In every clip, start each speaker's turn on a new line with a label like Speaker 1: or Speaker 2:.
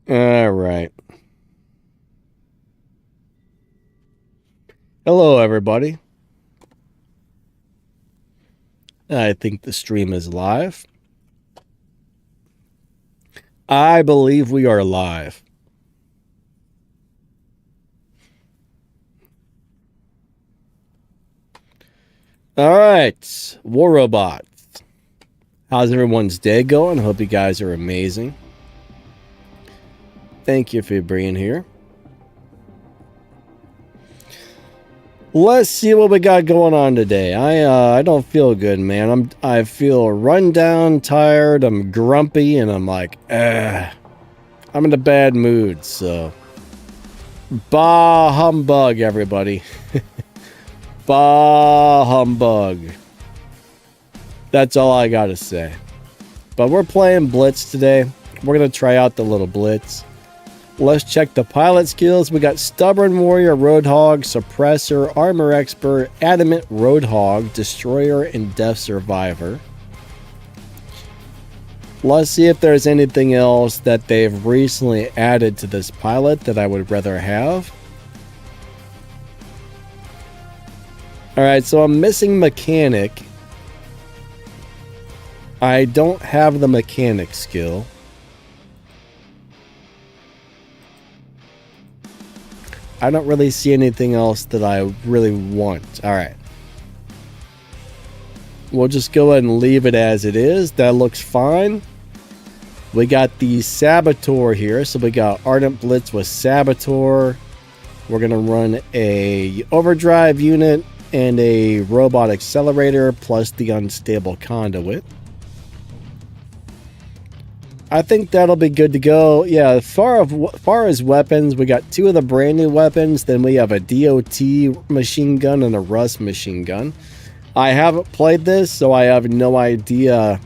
Speaker 1: All right. Hello, everybody. I think the stream is live. I believe we are live. All right, War Robots. How's everyone's day going? Hope you guys are amazing. Thank you for being here. Let's see what we got going on today. I don't feel good, man. I feel run down, tired, I'm grumpy, and I'm like, I'm in a bad mood, so bah humbug, everybody. Bah humbug. That's all I gotta say. But we're playing Blitz today. We're gonna try out the little Blitz. Let's check the pilot skills. We got Stubborn Warrior, Roadhog, Suppressor, Armor Expert, Adamant Roadhog, Destroyer, and Death Survivor. Let's see if there's anything else that they've recently added to this pilot that I would rather have. Alright, so I'm missing Mechanic. I don't have the Mechanic skill. I don't really see anything else that I really want. Alright. We'll just go ahead and leave it as it is. That looks fine. We got the Saboteur here. So we got Ardent Blitz with Saboteur. We're going to run a Overdrive unit and a Robot Accelerator plus the Unstable Conduit. I think that'll be good to go. Yeah, as far as weapons, we got two of the brand new weapons. Then we have a DOT machine gun and a Rust machine gun. I haven't played this, so I have no idea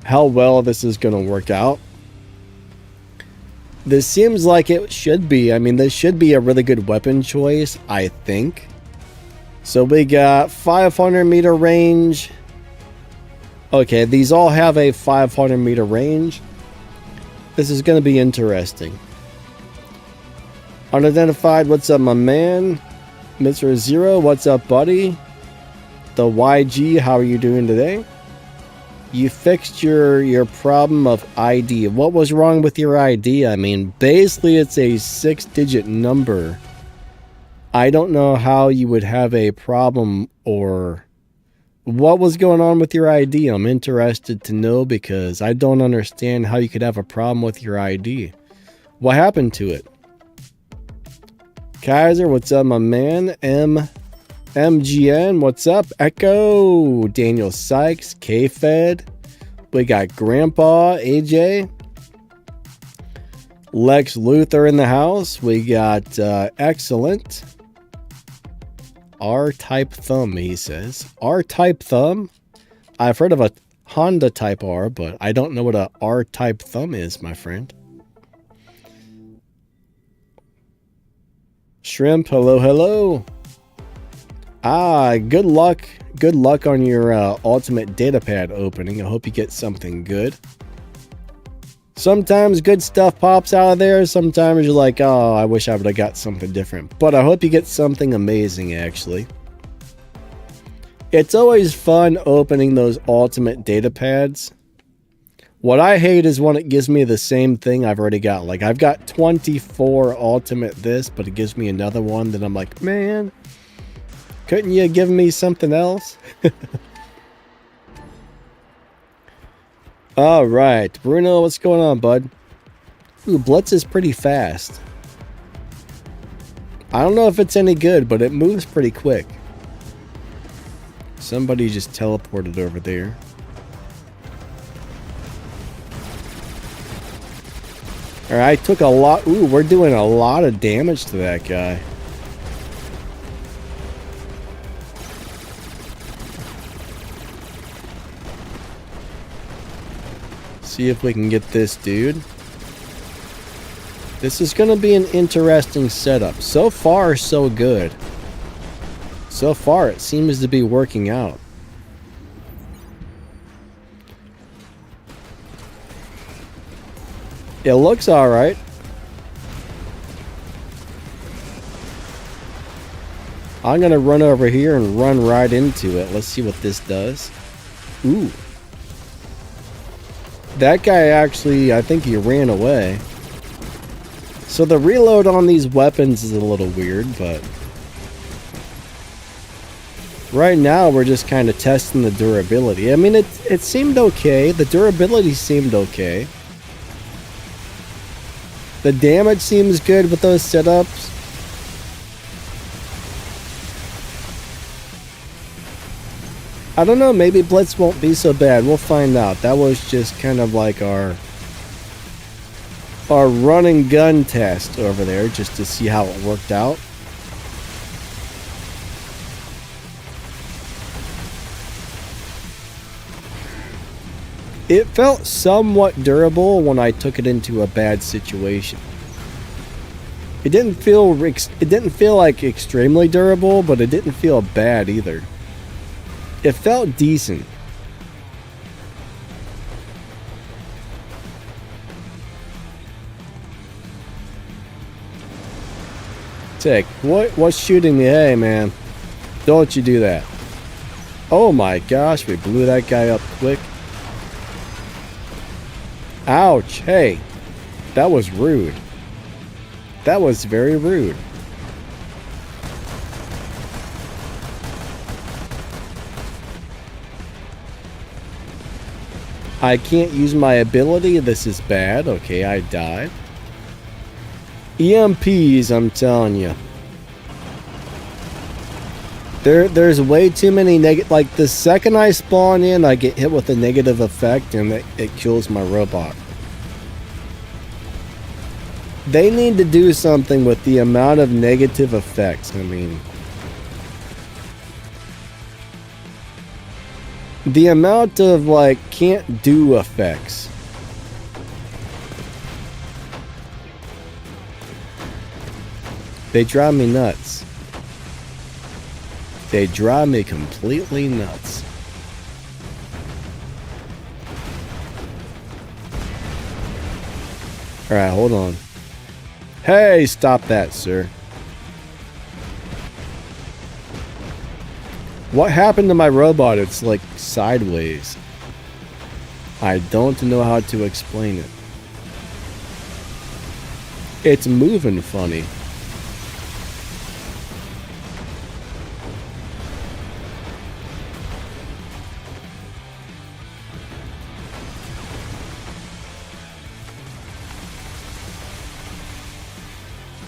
Speaker 1: how well this is going to work out. This seems like it should be. I mean, this should be a really good weapon choice, I think. So we got 500 meter range. Okay, these all have a 500 meter range. This is going to be interesting. Unidentified, what's up, my man? Mr. Zero, what's up, buddy? The YG, how are you doing today? You fixed your problem of ID. What was wrong with your ID? I mean, basically it's a 6-digit number. I don't know how you would have a problem or what was going on with your ID. I'm interested to know because I don't understand how you could have a problem with your ID. What happened to it? Kaiser, what's up, my man? MGN, what's up? Echo, Daniel Sykes, K-Fed. We got Grandpa, AJ. Lex Luthor in the house. We got Excellent. R-Type Thumb, he says. R-Type Thumb? I've heard of a Honda Type R, but I don't know what a R-Type Thumb is, my friend. Shrimp, hello, hello. Good luck. Good luck on your ultimate datapad opening. I hope you get something good. Sometimes good stuff pops out of there. Sometimes you're like, oh, I wish I would have got something different. But I hope you get something amazing, actually. It's always fun opening those ultimate data pads. What I hate is when it gives me the same thing I've already got. Like, I've got 24 ultimate this, but it gives me another one that I'm like, man, couldn't you give me something else? All right, Bruno, what's going on, bud? Ooh, Blitz is pretty fast. I don't know if it's any good, but it moves pretty quick. Somebody just teleported over there. All right, I took a lot. Ooh, we're doing a lot of damage to that guy. See if we can get this dude. This is going to be an interesting setup. So far, so good. So far, it seems to be working out. It looks alright. I'm gonna run over here and run right into it. Let's see what this does. Ooh. That guy actually, I think he ran away. So the reload on these weapons is a little weird, but right now we're just kind of testing the durability. I mean, it seemed okay. The durability seemed okay. The damage seems good with those setups. I don't know, maybe Blitz won't be so bad. We'll find out. That was just kind of like our run and gun test over there, just to see how it worked out. It felt somewhat durable when I took it into a bad situation. It didn't feel like extremely durable, but it didn't feel bad either. It felt decent. Tick, what's shooting me? Hey, man. Don't you do that. Oh my gosh, we blew that guy up quick. Ouch, hey. That was rude. That was very rude. I can't use my ability. This is bad. Okay, I died. EMPs, I'm telling you. There's way too many negative. Like, the second I spawn in, I get hit with a negative effect and it kills my robot. They need to do something with the amount of negative effects. I mean, the amount of, like, can't do effects. They drive me nuts. They drive me completely nuts. Alright, hold on. Hey, stop that, sir. What happened to my robot? It's like sideways. I don't know how to explain it. It's moving funny.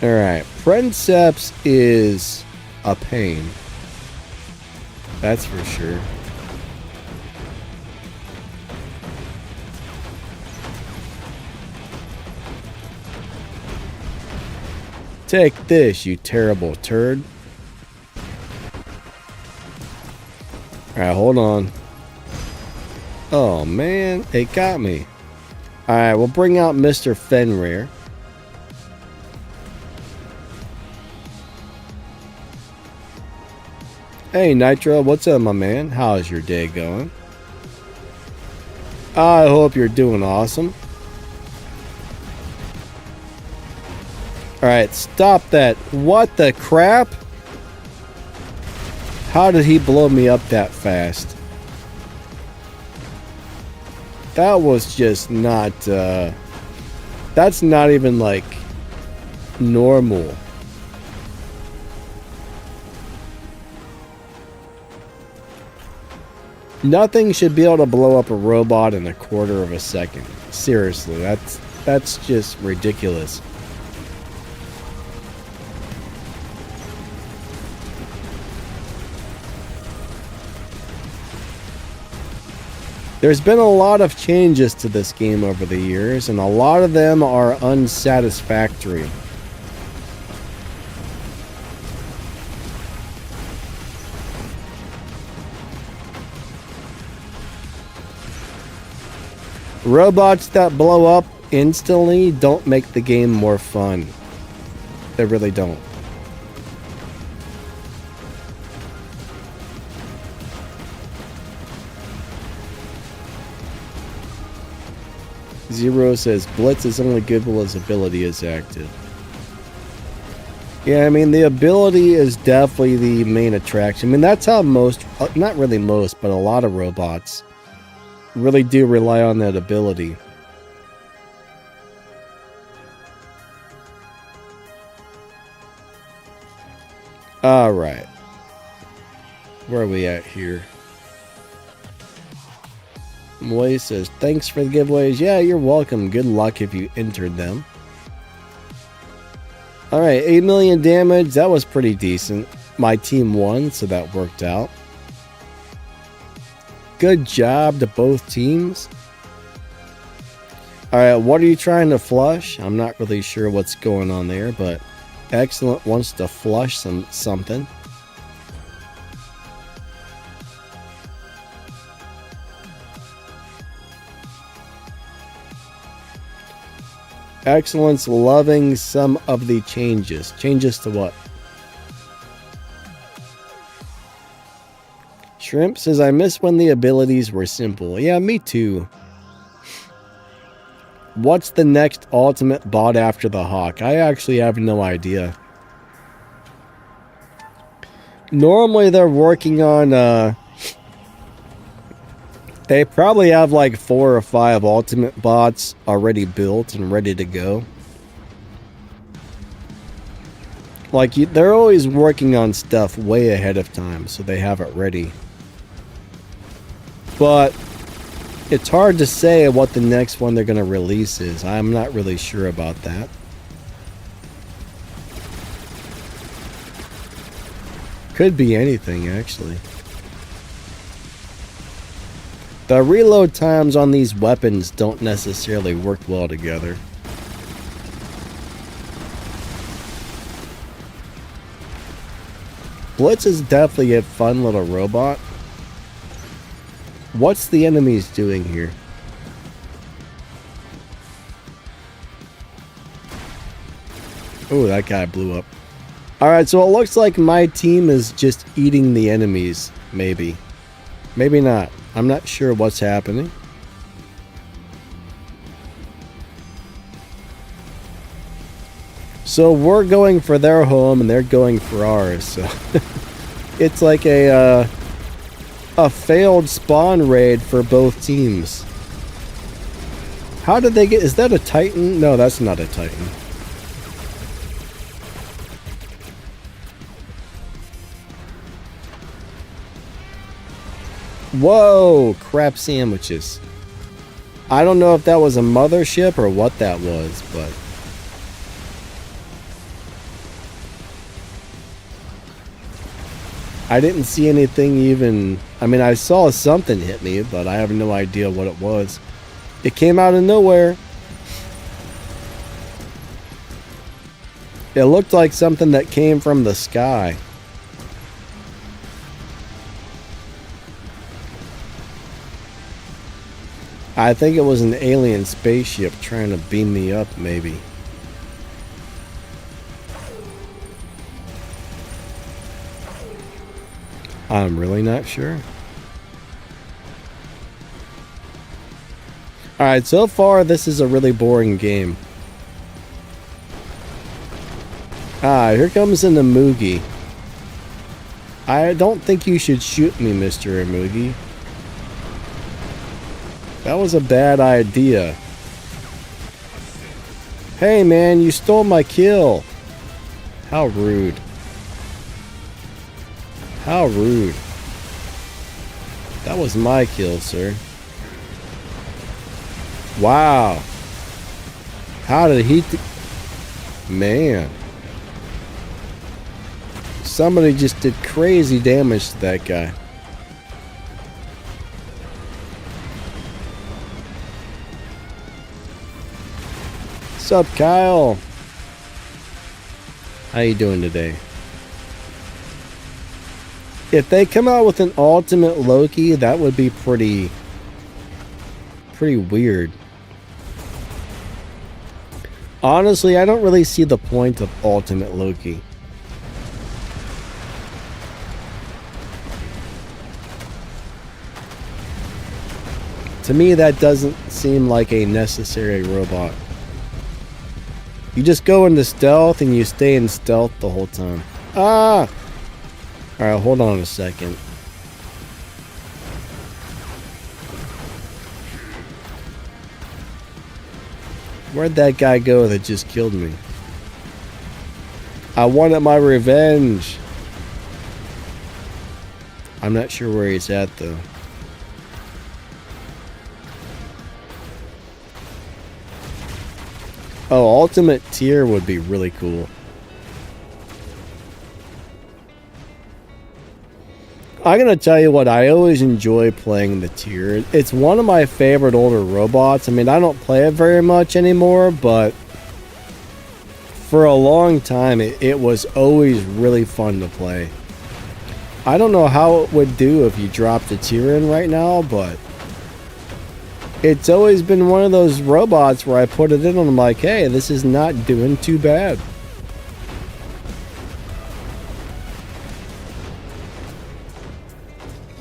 Speaker 1: Alright, Princeps is a pain. That's for sure. Take this, you terrible turd. Alright, hold on. Oh man, it got me. Alright, we'll bring out Mr. Fenrir. Hey Nitro, what's up my man? How's your day going? I hope you're doing awesome. Alright, stop that. What the crap? How did he blow me up that fast? That was just not, that's not even like normal. Nothing should be able to blow up a robot in a quarter of a second. Seriously, that's just ridiculous. There's been a lot of changes to this game over the years, and a lot of them are unsatisfactory. Robots that blow up instantly don't make the game more fun. They really don't. Zero says Blitz is only good while his ability is active. Yeah, I mean, the ability is definitely the main attraction. I mean, that's how most, not really most, but a lot of robots really do rely on that ability. Alright. Where are we at here? Moy says, thanks for the giveaways. Yeah, you're welcome. Good luck if you entered them. Alright, 8 million damage. That was pretty decent. My team won, so that worked out. Good job to both teams. Alright, what are you trying to flush? I'm not really sure what's going on there, but Excellent wants to flush something. Excellence loving some of the changes. Changes to what? Shrimp says, I miss when the abilities were simple. Yeah, me too. What's the next ultimate bot after the Hawk? I actually have no idea. Normally they're working on, they probably have like 4 or 5 ultimate bots already built and ready to go. Like, they're always working on stuff way ahead of time, so they have it ready. But it's hard to say what the next one they're going to release is. I'm not really sure about that. Could be anything, actually. The reload times on these weapons don't necessarily work well together. Blitz is definitely a fun little robot. What's the enemies doing here? Oh, that guy blew up. Alright, so it looks like my team is just eating the enemies, maybe. Maybe not. I'm not sure what's happening. So we're going for their home and they're going for ours, so it's like a failed spawn raid for both teams. How did they get... Is that a Titan? No, that's not a Titan. Whoa! Crap sandwiches. I don't know if that was a mothership or what that was, but... I didn't see anything even... I mean, I saw something hit me, but I have no idea what it was. It came out of nowhere. It looked like something that came from the sky. I think it was an alien spaceship trying to beam me up, maybe. I'm really not sure. Alright, so far this is a really boring game. Ah, here comes an Amugi. I don't think you should shoot me, Mr. Amugi. That was a bad idea. Hey man, you stole my kill. How rude. How rude. That was my kill, sir. Wow. How did he... Man. Somebody just did crazy damage to that guy. What's up, Kyle? How you doing today? If they come out with an ultimate Loki, that would be pretty weird. Honestly, I don't really see the point of ultimate Loki. To me, that doesn't seem like a necessary robot. You just go into stealth and you stay in stealth the whole time. Ah! Alright, hold on a second. Where'd that guy go that just killed me? I wanted my revenge. I'm not sure where he's at though. Oh, ultimate tier would be really cool. I'm gonna tell you what, I always enjoy playing the tier. It's one of my favorite older robots. I mean, I don't play it very much anymore, but for a long time, it was always really fun to play. I don't know how it would do if you dropped a tier in right now, but it's always been one of those robots where I put it in and I'm like, hey, this is not doing too bad.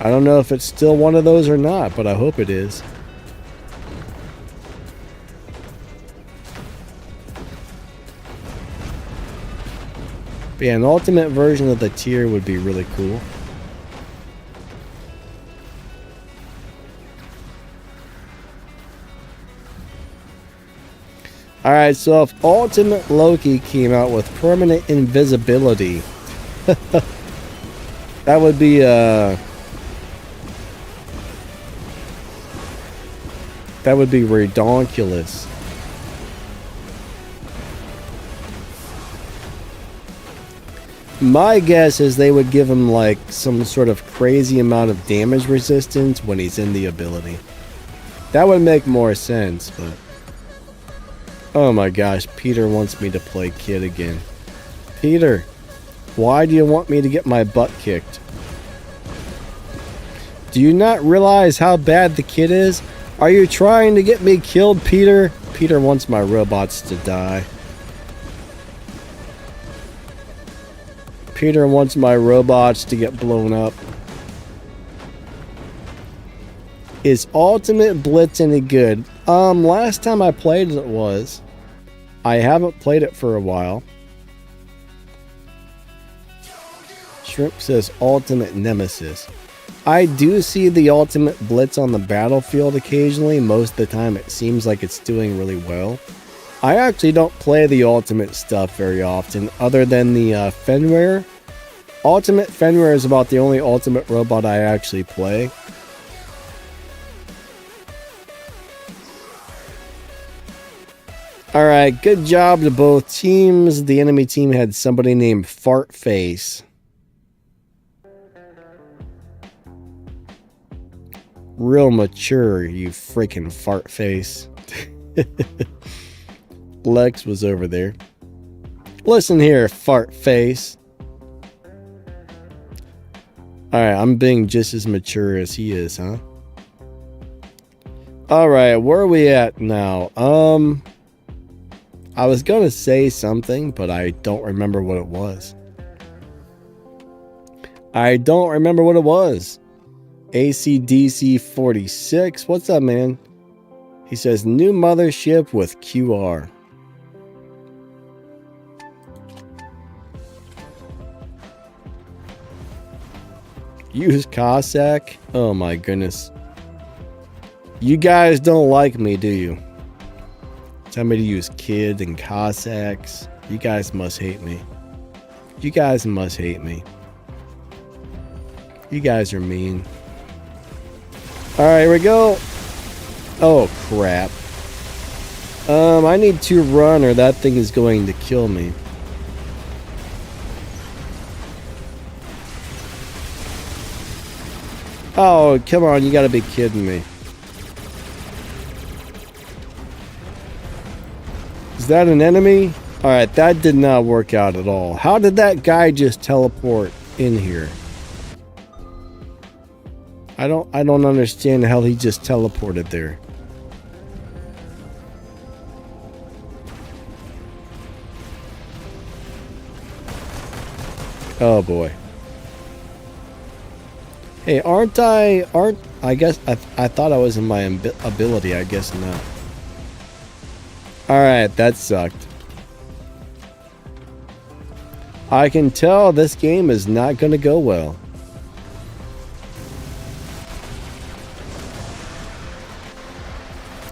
Speaker 1: I don't know if it's still one of those or not, but I hope it is. But yeah, an ultimate version of the tier would be really cool. Alright, so if Ultimate Loki came out with permanent invisibility, that would be redonkulous. My guess is they would give him like some sort of crazy amount of damage resistance when he's in the ability. That would make more sense, but oh my gosh, Peter wants me to play Kid again. Peter, why do you want me to get my butt kicked? Do you not realize how bad the Kid is? Are you trying to get me killed, Peter? Peter wants my robots to die. Peter wants my robots to get blown up. Is Ultimate Blitz any good? Last time I played it was. I haven't played it for a while. Shrimp says Ultimate Nemesis. I do see the Ultimate Blitz on the battlefield occasionally. Most of the time it seems like it's doing really well. I actually don't play the Ultimate stuff very often, other than the Fenrir. Ultimate Fenrir is about the only Ultimate robot I actually play. Alright, good job to both teams. The enemy team had somebody named Fartface. Real mature, you freaking Fartface. Lex was over there. Listen here, Fartface. Alright, I'm being just as mature as he is, huh? Alright, where are we at now? I was gonna say something, but I don't remember what it was. ACDC 46. What's up, man? He says, new mothership with QR. Use Cossack? Oh my goodness. You guys don't like me, do you? Tell me to use Kid and Cossacks. You guys must hate me. You guys must hate me. You guys are mean. Alright, here we go. Oh, crap. I need to run or that thing is going to kill me. Oh, come on, you gotta be kidding me. Is that an enemy? Alright, that did not work out at all. How did that guy just teleport in here? I don't understand how he just teleported there. Oh boy. Hey, aren't I guess I thought I was in my ability. I guess not. Alright, that sucked. I can tell this game is not going to go well.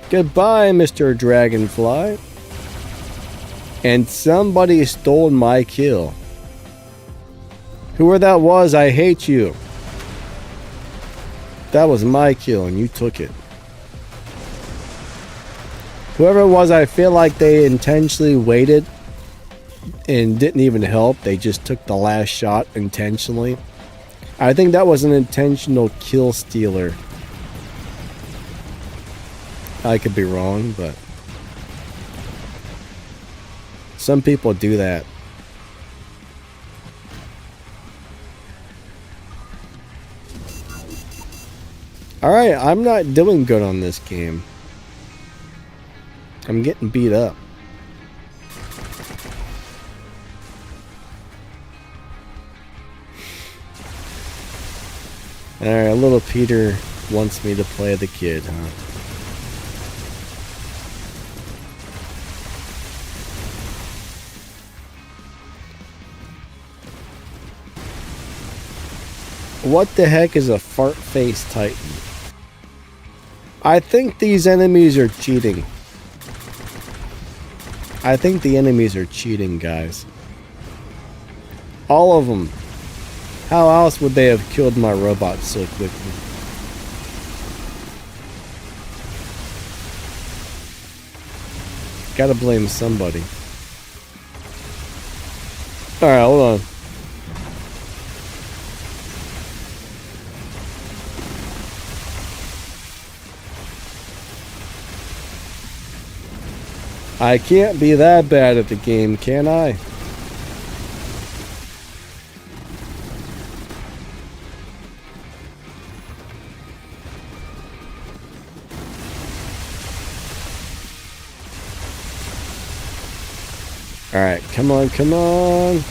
Speaker 1: Goodbye, Mr. Dragonfly. And somebody stole my kill. Whoever that was, I hate you. That was my kill and you took it. Whoever it was, I feel like they intentionally waited and didn't even help. They just took the last shot intentionally. I think that was an intentional kill stealer. I could be wrong, but some people do that. Alright, I'm not doing good on this game. I'm getting beat up. Alright, little Peter wants me to play the kid, huh? What the heck is a fart-faced Titan? I think these enemies are cheating. I think the enemies are cheating, guys. All of them. How else would they have killed my robot so quickly? Gotta blame somebody. Alright, hold on. I can't be that bad at the game, can I? Alright, come on, come on.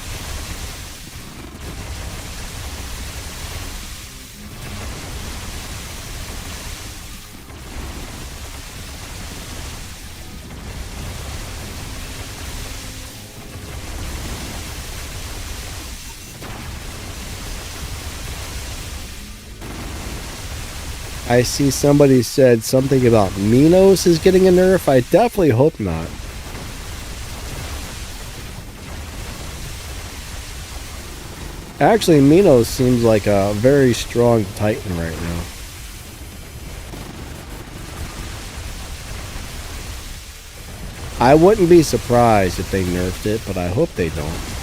Speaker 1: I see somebody said something about Minos is getting a nerf. I definitely hope not. Actually, Minos seems like a very strong Titan right now. I wouldn't be surprised if they nerfed it, but I hope they don't.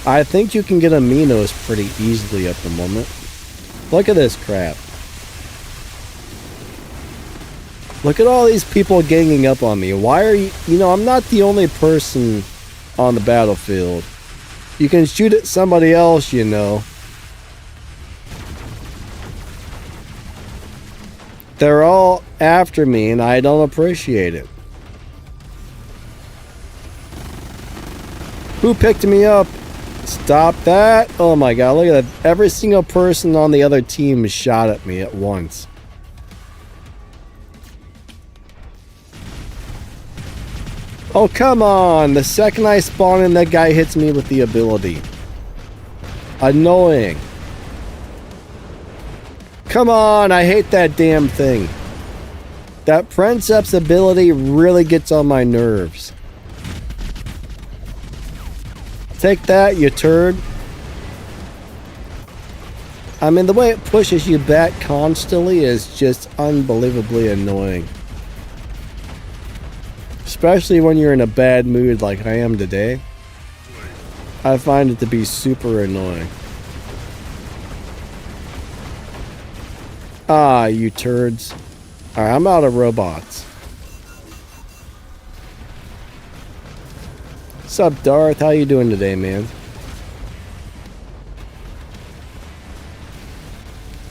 Speaker 1: I think you can get a Minos pretty easily at the moment. Look at this crap. Look at all these people ganging up on me. Why are you... You know, I'm not the only person on the battlefield. You can shoot at somebody else, you know. They're all after me and I don't appreciate it. Who picked me up? Stop that. Oh my god, look at that. Every single person on the other team shot at me at once. Oh, come on. The second I spawn in, that guy hits me with the ability. Annoying. Come on, I hate that damn thing. That Princeps ability really gets on my nerves. Take that, you turd. I mean, the way it pushes you back constantly is just unbelievably annoying. Especially when you're in a bad mood like I am today. I find it to be super annoying. Ah, you turds. Alright, I'm out of robots. What's up, Darth? How you doing today, man?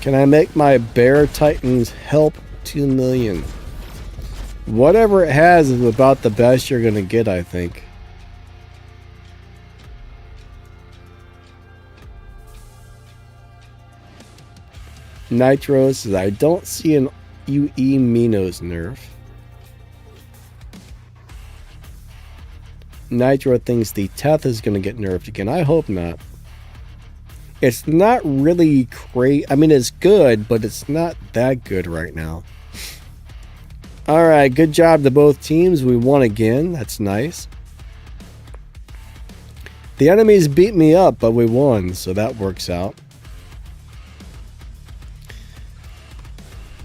Speaker 1: Can I make my Bear Titans help 2 million? Whatever it has is about the best you're gonna get, I think. Nitro says, I don't see an UE Minos nerf. Nitro thinks the Teth is going to get nerfed again. I hope not. It's not really great. I mean, it's good, but it's not that good right now. Alright, good job to both teams. We won again. That's nice. The enemies beat me up, but we won, so that works out.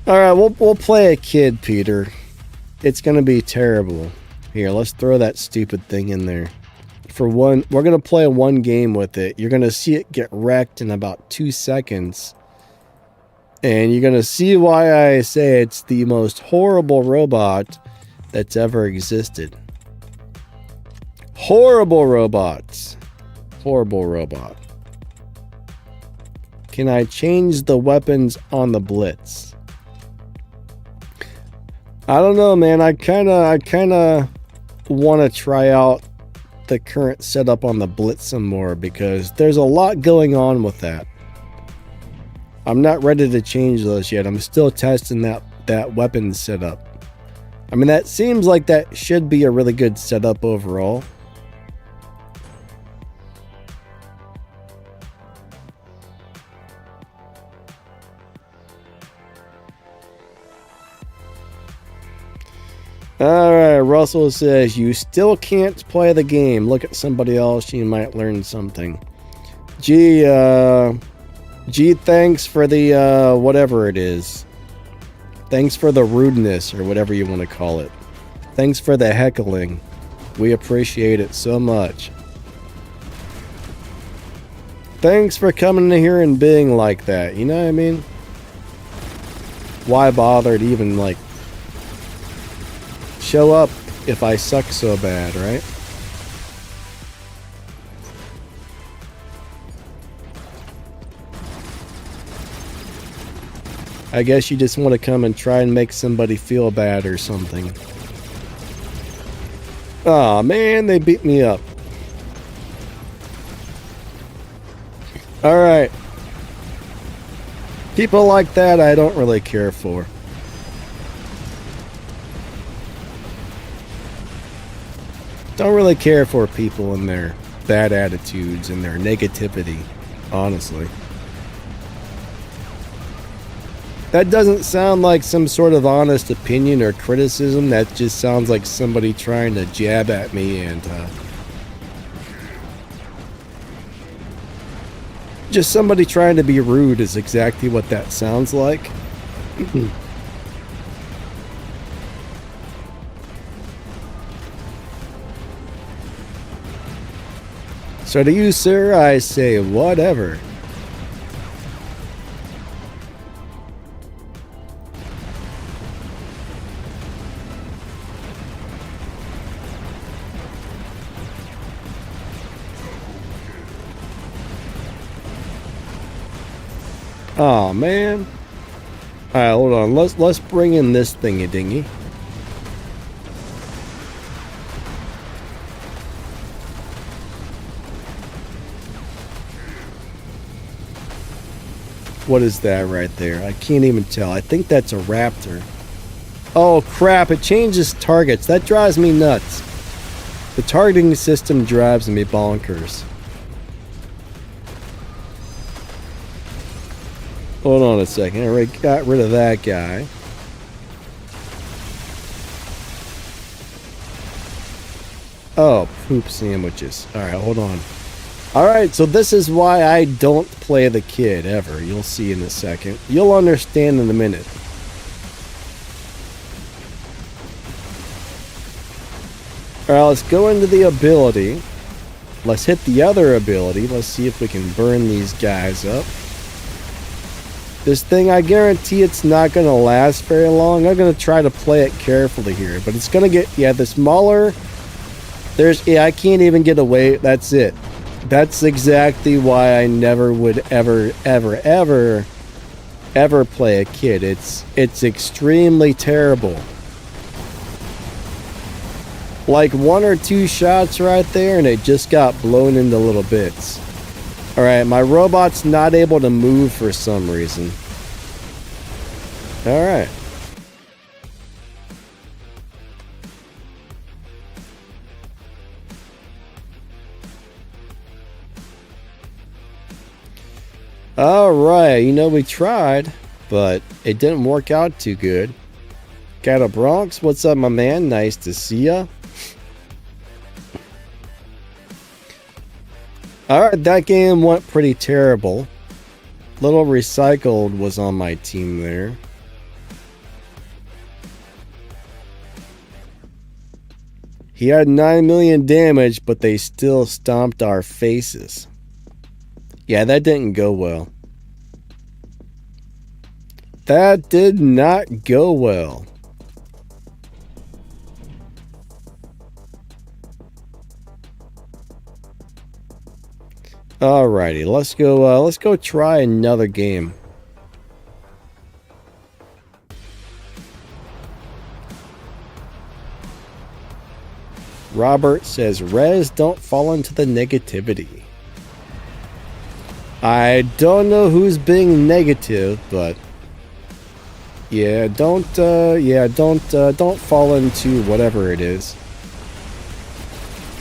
Speaker 1: Alright, we'll play a kid, Peter. It's going to be terrible. Here, let's throw that stupid thing in there. For one, we're going to play one game with it. You're going to see it get wrecked in about 2 seconds. And you're going to see why I say it's the most horrible robot that's ever existed. Horrible robots. Horrible robot. Can I change the weapons on the Blitz? I don't know, man. I kind of want to try out the current setup on the Blitz some more because there's a lot going on with that. I'm not ready to change those yet. I'm still testing that weapon setup. I mean, that seems like that should be a really good setup overall. Alright, Russell says, you still can't play the game. Look at somebody else, you might learn something. Gee, thanks for the, whatever it is. Thanks for the rudeness, or whatever you want to call it. Thanks for the heckling. We appreciate it so much. Thanks for coming in here and being like that, you know what I mean? Why bother to even, like, show up if I suck so bad, right? I guess you just want to come and try and make somebody feel bad or something. Aw, man, they beat me up. Alright. People like that I don't really care for. Don't really care for people and their bad attitudes and their negativity, honestly. That doesn't sound like some sort of honest opinion or criticism. That just sounds like somebody trying to jab at me and just somebody trying to be rude is exactly what that sounds like. So to you, sir, I say whatever. Oh man. Alright, hold on. Let's bring in this thingy dingy. What is that right there? I can't even tell. I think that's a raptor. Oh crap, it changes targets. That drives me nuts. The targeting system drives me bonkers. Hold on a second. I already got rid of that guy. Oh, poop sandwiches. Alright, hold on. Alright, so this is why I don't play the kid ever. You'll see in a second. You'll understand in a minute. Alright, let's go into the ability. Let's hit the other ability. Let's see if we can burn these guys up. This thing, I guarantee it's not going to last very long. I'm going to try to play it carefully here. But it's going to get, yeah, this Mauler. Yeah, I can't even get away. That's it. That's exactly why I never would ever play a kid. It's extremely terrible. Like 1 or 2 shots right there and it just got blown into little bits. Alright, my robot's not able to move for some reason. Alright. Alright, you know, we tried, but it didn't work out too good. Got a Bronx, what's up, my man? Nice to see ya. Alright, that game went pretty terrible. Little Recycled was on my team there. He had 9 million damage, but they still stomped our faces. Yeah, that didn't go well. That did not go well. Alrighty, let's go try another game. Robert says, Rez, don't fall into the negativity. I don't know who's being negative, but yeah, don't fall into whatever it is.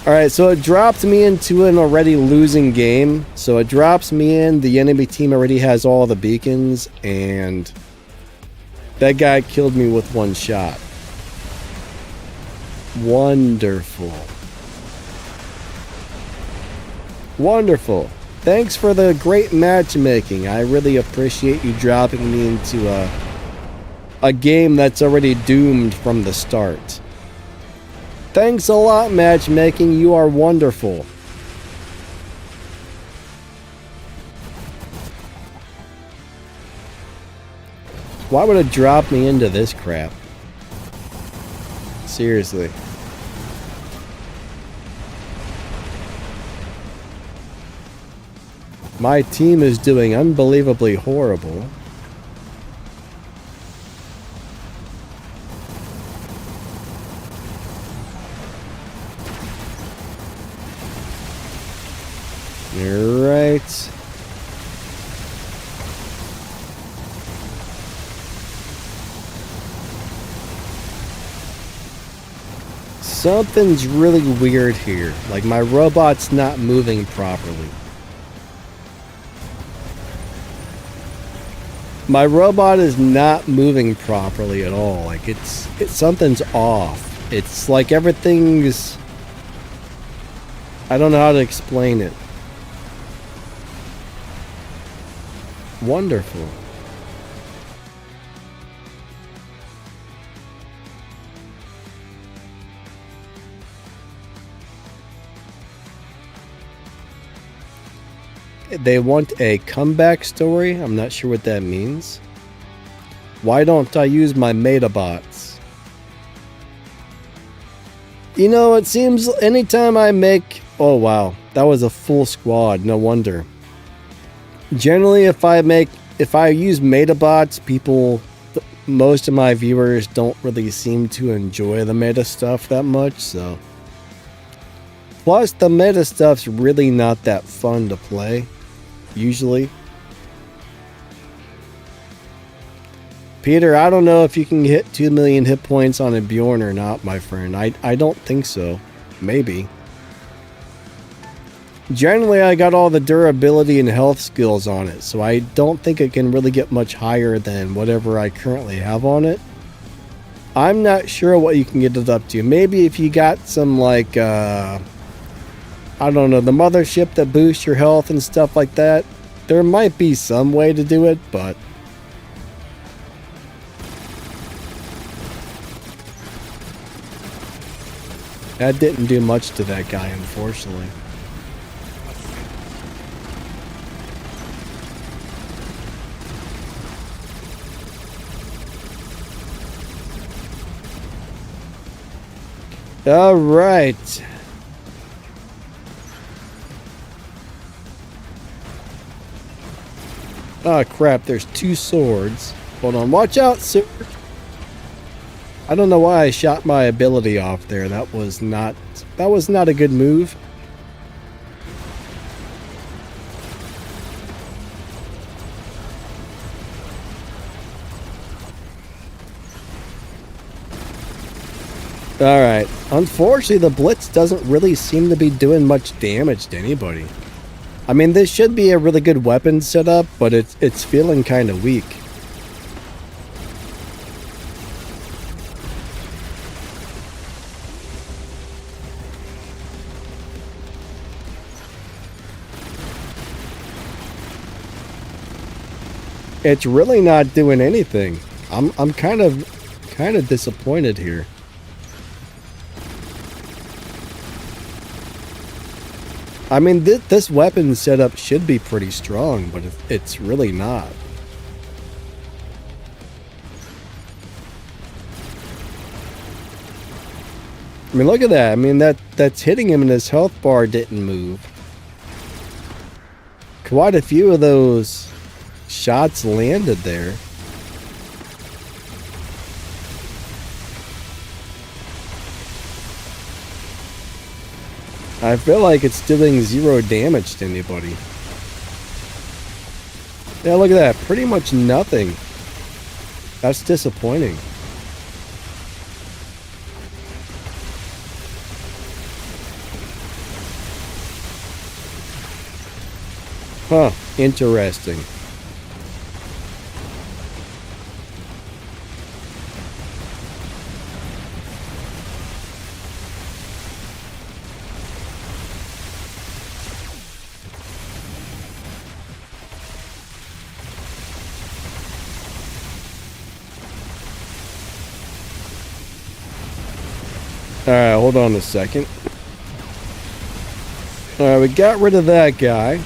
Speaker 1: Alright, so it dropped me into an already losing game. So it drops me in, the enemy team already has all the beacons, and that guy killed me with one shot. Wonderful. Wonderful. Thanks for the great matchmaking. I really appreciate you dropping me into a game that's already doomed from the start. Thanks a lot, matchmaking. You are wonderful. Why would it drop me into this crap? Seriously. My team is doing unbelievably horrible. Alright. Something's really weird here. Like, my robot's not moving properly. My robot is not moving properly at all. Like, something's off. It's like everything's... I don't know how to explain it. Wonderful. They want a comeback story. I'm not sure what that means. Why don't I use my Metabots? You know, it seems anytime I make... Oh, wow. That was a full squad. No wonder. Generally, if I use Metabots, most of my viewers don't really seem to enjoy the meta stuff that much, so... Plus, the meta stuff's really not that fun to play, usually. Peter, I don't know if you can hit 2 million hit points on a Bjorn or not, my friend. I don't think so. Maybe. Generally, I got all the durability and health skills on it, so I don't think it can really get much higher than whatever I currently have on it. I'm not sure what you can get it up to. Maybe if you got some, like, I don't know, the mothership that boosts your health and stuff like that. There might be some way to do it, but... that didn't do much to that guy, unfortunately. All right. Oh crap, there's 2 swords. Hold on, watch out, sir. I don't know why I shot my ability off there. That was not a good move. Alright. Unfortunately, the Blitz doesn't really seem to be doing much damage to anybody. I mean, this should be a really good weapon setup, but it's feeling kind of weak. It's really not doing anything. I'm kind of disappointed here. I mean, this weapon setup should be pretty strong, but it's really not. I mean, look at that. I mean, that's hitting him and his health bar didn't move. Quite a few of those shots landed there. I feel like it's doing 0 damage to anybody. Yeah, look at that. Pretty much nothing. That's disappointing. Huh. Interesting. Alright, hold on a second. Alright, we got rid of that guy.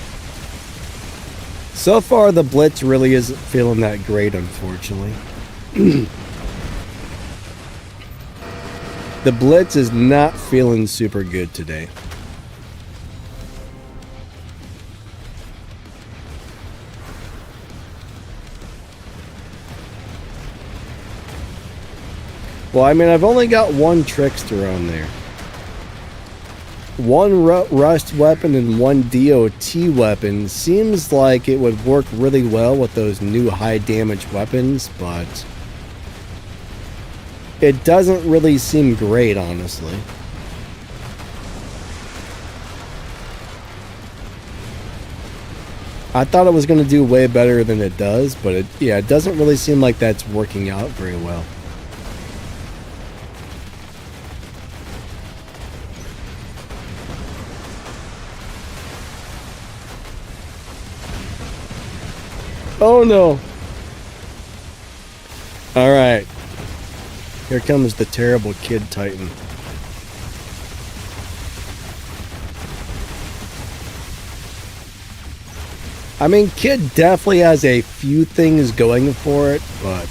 Speaker 1: So far, the Blitz really isn't feeling that great, unfortunately. The Blitz is not feeling super good today. Well, I mean, I've only got one Trickster on there. One Rust weapon and one DOT weapon seems like it would work really well with those new high damage weapons, but it doesn't really seem great, honestly. I thought it was going to do way better than it does, but it doesn't really seem like that's working out very well. Oh no! Alright. Here comes the terrible Kid Titan. I mean, Kid definitely has a few things going for it, but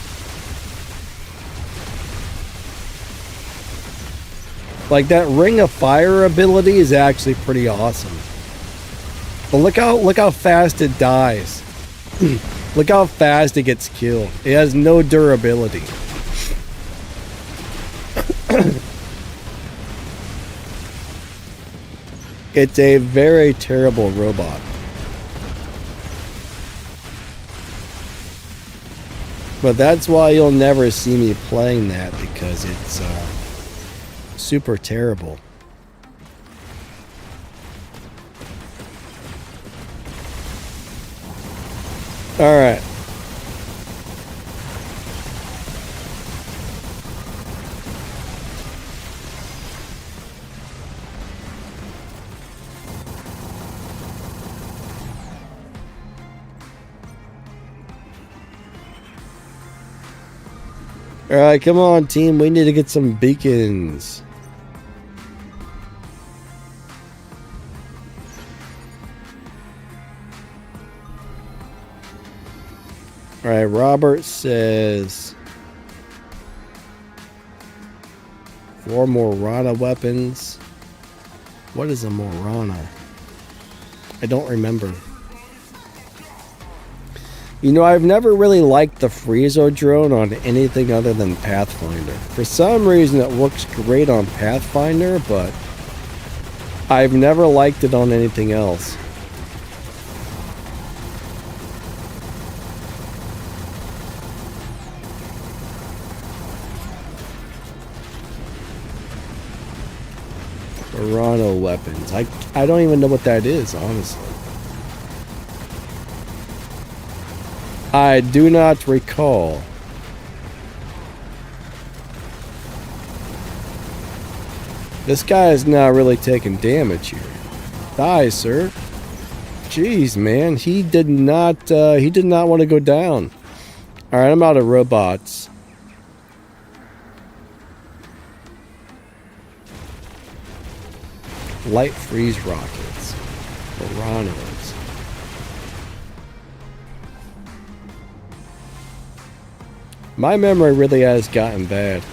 Speaker 1: like that Ring of Fire ability is actually pretty awesome. But look how fast it dies. Look how fast it gets killed. It has no durability. It's a very terrible robot. But that's why you'll never see me playing that, because it's super terrible. Alright. Alright, come on, team. We need to get some beacons. Alright, Robert says 4 Morana weapons. What is a Morana? I don't remember. You know, I've never really liked the Friezo drone on anything other than Pathfinder. For some reason it works great on Pathfinder, but I've never liked it on anything else. Murano weapons. I don't even know what that is, honestly. I do not recall. This guy is not really taking damage here. Die, sir. Jeez, man. He did not want to go down. Alright, I'm out of robots. Light freeze rockets. Piranhas. My memory really has gotten bad.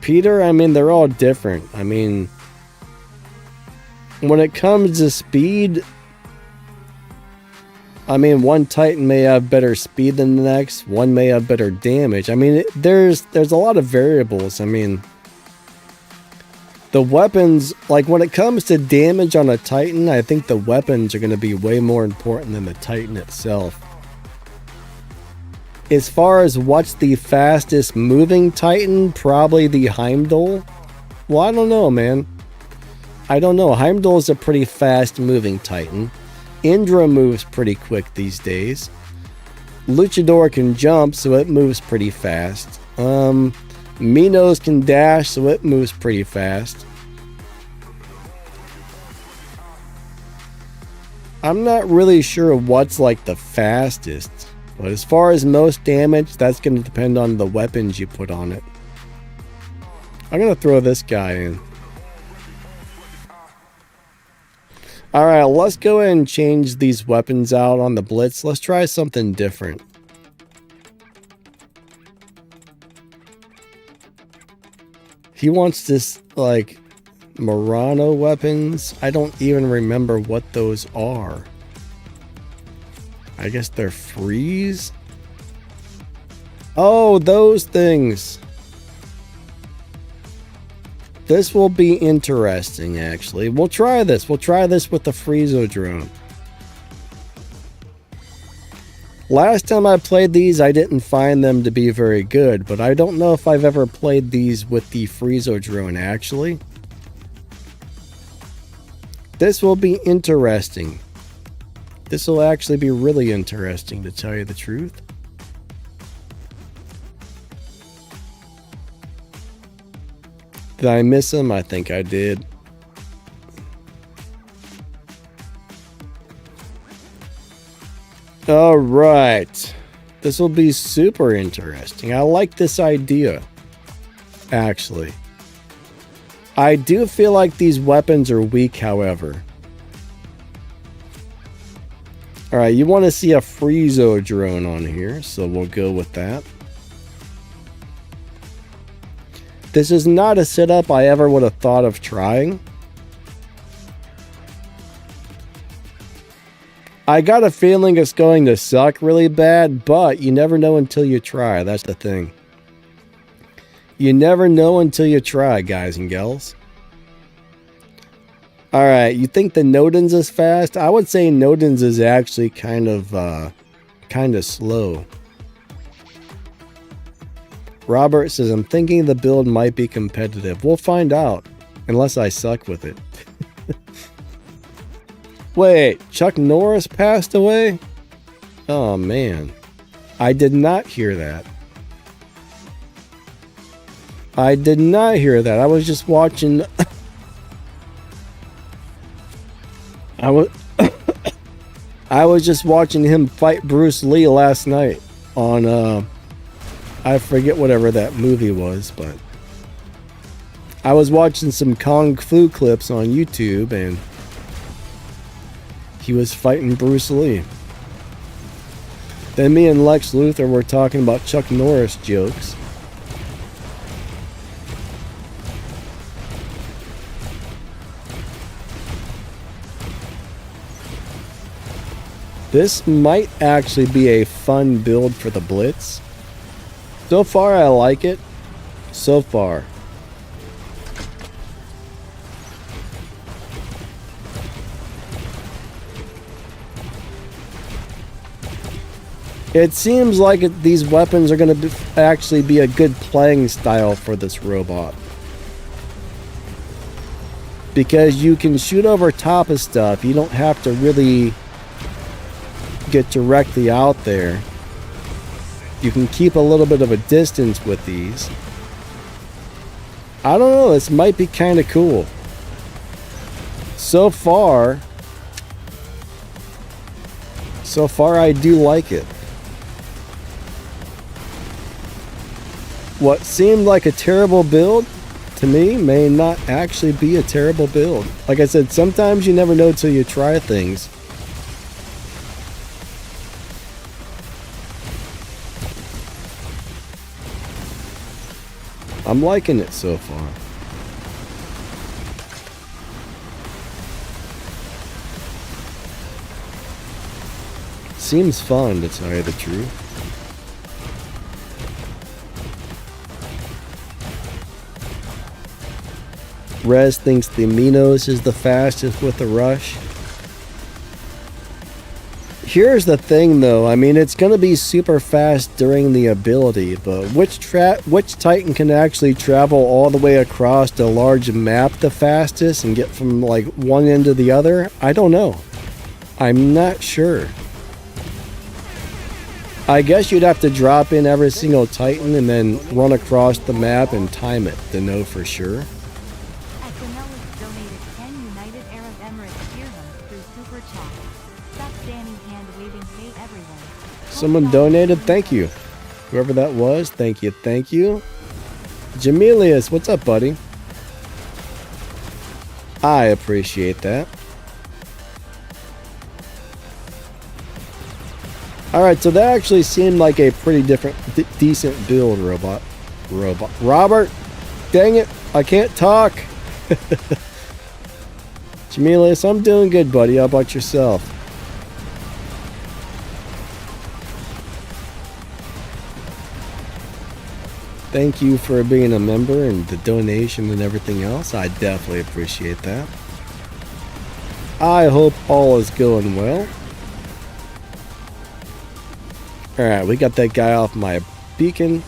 Speaker 1: Peter, I mean, they're all different. I mean, when it comes to speed, I mean, one Titan may have better speed than the next. One may have better damage. I mean, there's a lot of variables. I mean, the weapons, like when it comes to damage on a Titan, I think the weapons are going to be way more important than the Titan itself. As far as what's the fastest moving Titan, probably the Heimdall. Well, I don't know, man. I don't know. Heimdall is a pretty fast moving Titan. Indra moves pretty quick these days. Luchador can jump, so it moves pretty fast. Minos can dash, so it moves pretty fast. I'm not really sure what's like the fastest. But as far as most damage, that's going to depend on the weapons you put on it. I'm going to throw this guy in. Alright, let's go ahead and change these weapons out on the Blitz. Let's try something different. He wants this, like, Murano weapons. I don't even remember what those are. I guess they're freeze? Oh, those things. This will be interesting, actually. We'll try this. We'll try this with the Friezo drone. Last time I played these, I didn't find them to be very good, but I don't know if I've ever played these with the Friezo drone, actually. This will be interesting. This will actually be really interesting, to tell you the truth. Did I miss him? I think I did. Alright. This will be super interesting. I like this idea, actually. I do feel like these weapons are weak, however. Alright, you want to see a Friezo drone on here, so we'll go with that. This is not a setup I ever would have thought of trying. I got a feeling it's going to suck really bad, but you never know until you try. That's the thing. You never know until you try, guys and gals. Alright, you think the Nodens is fast? I would say Nodens is actually kind of slow. Robert says, I'm thinking the build might be competitive. We'll find out, unless I suck with it. Wait, Chuck Norris passed away? Oh, man. I did not hear that. I did not hear that. I was just watching... I was just watching him fight Bruce Lee last night on, I forget whatever that movie was, but I was watching some Kung Fu clips on YouTube, and he was fighting Bruce Lee. Then me and Lex Luthor were talking about Chuck Norris jokes. This might actually be a fun build for the Blitz. So far, I like it. So far. It seems like these weapons are going to actually be a good playing style for this robot. Because you can shoot over top of stuff. You don't have to really get directly out there. You can keep a little bit of a distance with these. I don't know, this might be kind of cool. So far I do like it. What seemed like a terrible build to me may not actually be a terrible build. Like I said, sometimes you never know till you try things. I'm liking it so far. Seems fun, to tell you the truth. Rez thinks the Minos is the fastest with the rush. Here's the thing though, I mean it's gonna be super fast during the ability, but which Titan can actually travel all the way across a large map the fastest and get from like one end to the other? I don't know. I'm not sure. I guess you'd have to drop in every single Titan and then run across the map and time it to know for sure. Someone donated, thank you. Whoever that was, thank you, thank you. Jamelius, what's up, buddy? I appreciate that. Alright, so that actually seemed like a pretty decent build, robot. Robert, dang it, I can't talk. Jamelius, I'm doing good, buddy. How about yourself? Thank you for being a member and the donation and everything else. I definitely appreciate that. I hope all is going well. Alright, we got that guy off my beacon.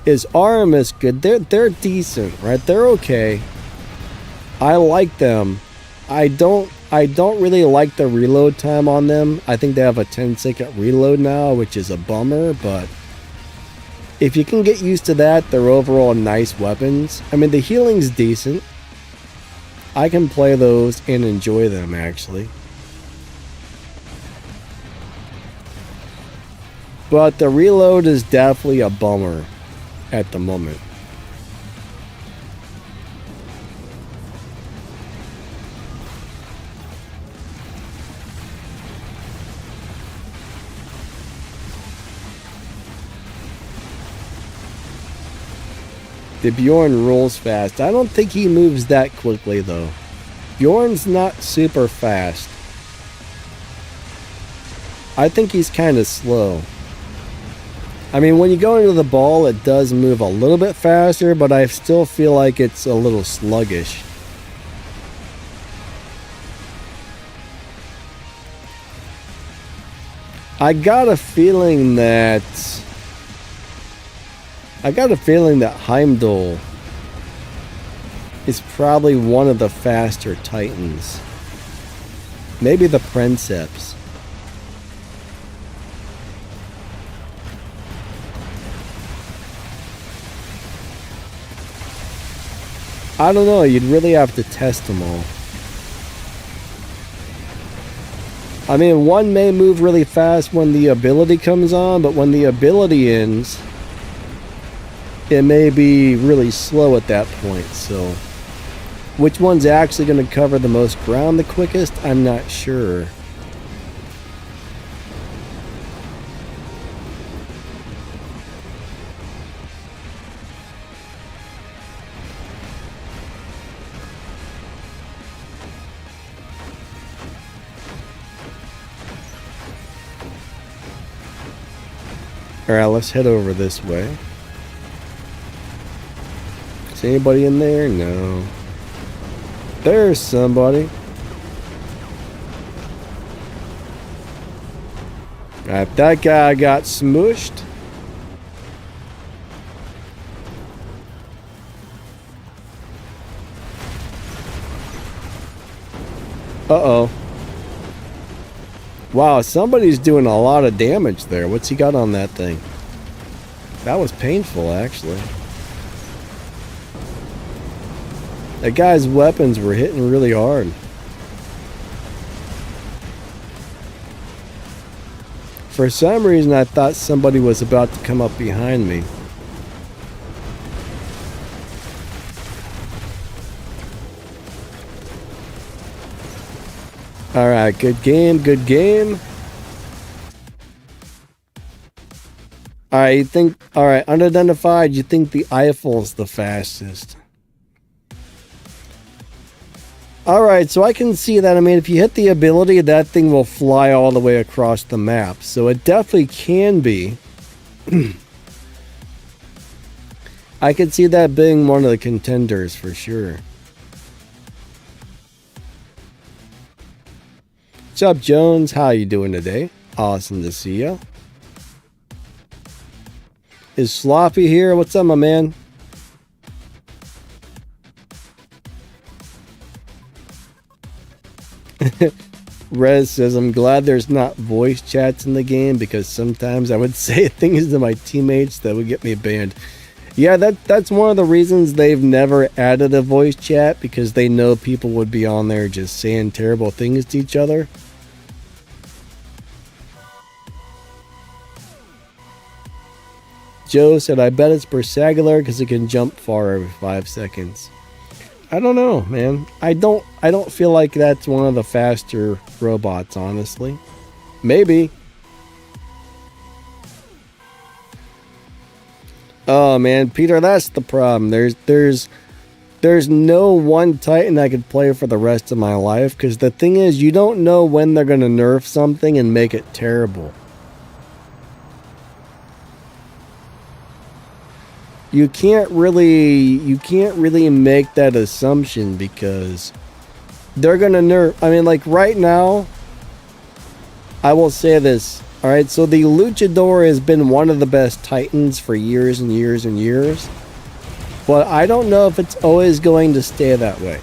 Speaker 1: His arm is good. They're decent, right? They're okay. I like them. I don't really like the reload time on them. I think they have a 10-second reload now, which is a bummer, but if you can get used to that, they're overall nice weapons. I mean, the healing's decent. I can play those and enjoy them, actually. But the reload is definitely a bummer at the moment. The Bjorn rolls fast. I don't think he moves that quickly though. Bjorn's not super fast. I think he's kind of slow. I mean, when you go into the ball, it does move a little bit faster, but I still feel like it's a little sluggish. I got a feeling that Heimdall is probably one of the faster Titans. Maybe the Princeps. I don't know, you'd really have to test them all. I mean, one may move really fast when the ability comes on, but when the ability ends, it may be really slow at that point, so which one's actually going to cover the most ground the quickest, I'm not sure. Alright, let's head over this way. Is anybody in there? No. There's somebody. Alright, that guy got smooshed. Uh-oh. Wow, somebody's doing a lot of damage there. What's he got on that thing? That was painful, actually. That guy's weapons were hitting really hard. For some reason, I thought somebody was about to come up behind me. Alright, good game, good game. Alright, you think, alright, unidentified, you think the Eiffel's the fastest. Alright, so I can see that. I mean, if you hit the ability, that thing will fly all the way across the map. So it definitely can be. I could see that being one of the contenders for sure. What's up, Jones? How you doing today? Awesome to see ya. Is Sloppy here? What's up, my man? Rez says, I'm glad there's not voice chats in the game because sometimes I would say things to my teammates that would get me banned. Yeah, that's one of the reasons they've never added a voice chat, because they know people would be on there just saying terrible things to each other. Joe said, I bet it's Bersagular because it can jump far every 5 seconds. I don't know, man. I don't feel like that's one of the faster robots, honestly. Maybe. Oh man, Peter, that's the problem. There's no one Titan I could play for the rest of my life, because the thing is, you don't know when they're gonna nerf something and make it terrible. You can't really make that assumption, because they're gonna nerf. I mean, like right now, I will say this. All right, so the Luchador has been one of the best Titans for years and years and years, but I don't know if it's always going to stay that way.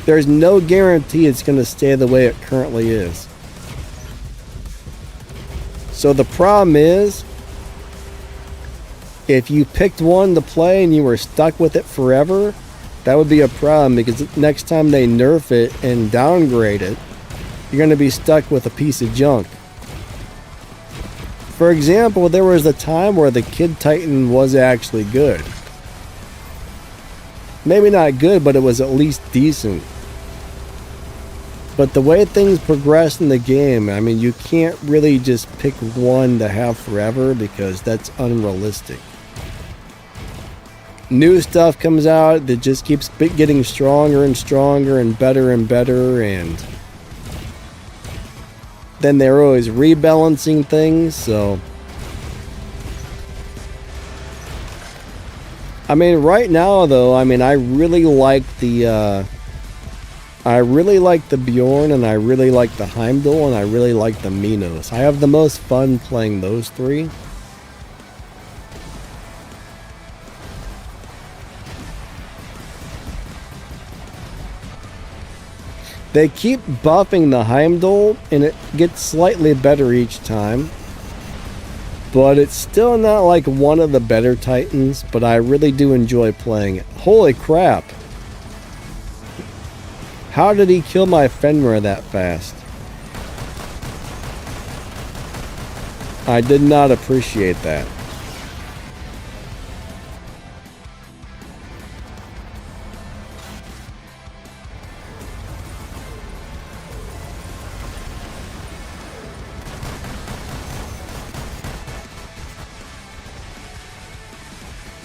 Speaker 1: There's no guarantee it's going to stay the way it currently is. So the problem is, if you picked one to play and you were stuck with it forever, that would be a problem, because next time they nerf it and downgrade it, you're going to be stuck with a piece of junk. For example, there was a time where the Kid Titan was actually good. Maybe not good, but it was at least decent. But the way things progress in the game, I mean, you can't really just pick one to have forever, because that's unrealistic. New stuff comes out that just keeps getting stronger and stronger and better, and then they're always rebalancing things, so I mean, right now though, I mean, I really like the Bjorn, and I really like the Heimdall, and I really like the Minos. I have the most fun playing those three. They keep buffing the Heimdall, and it gets slightly better each time. But it's still not like one of the better Titans, but I really do enjoy playing it. Holy crap! How did he kill my Fenrir that fast? I did not appreciate that.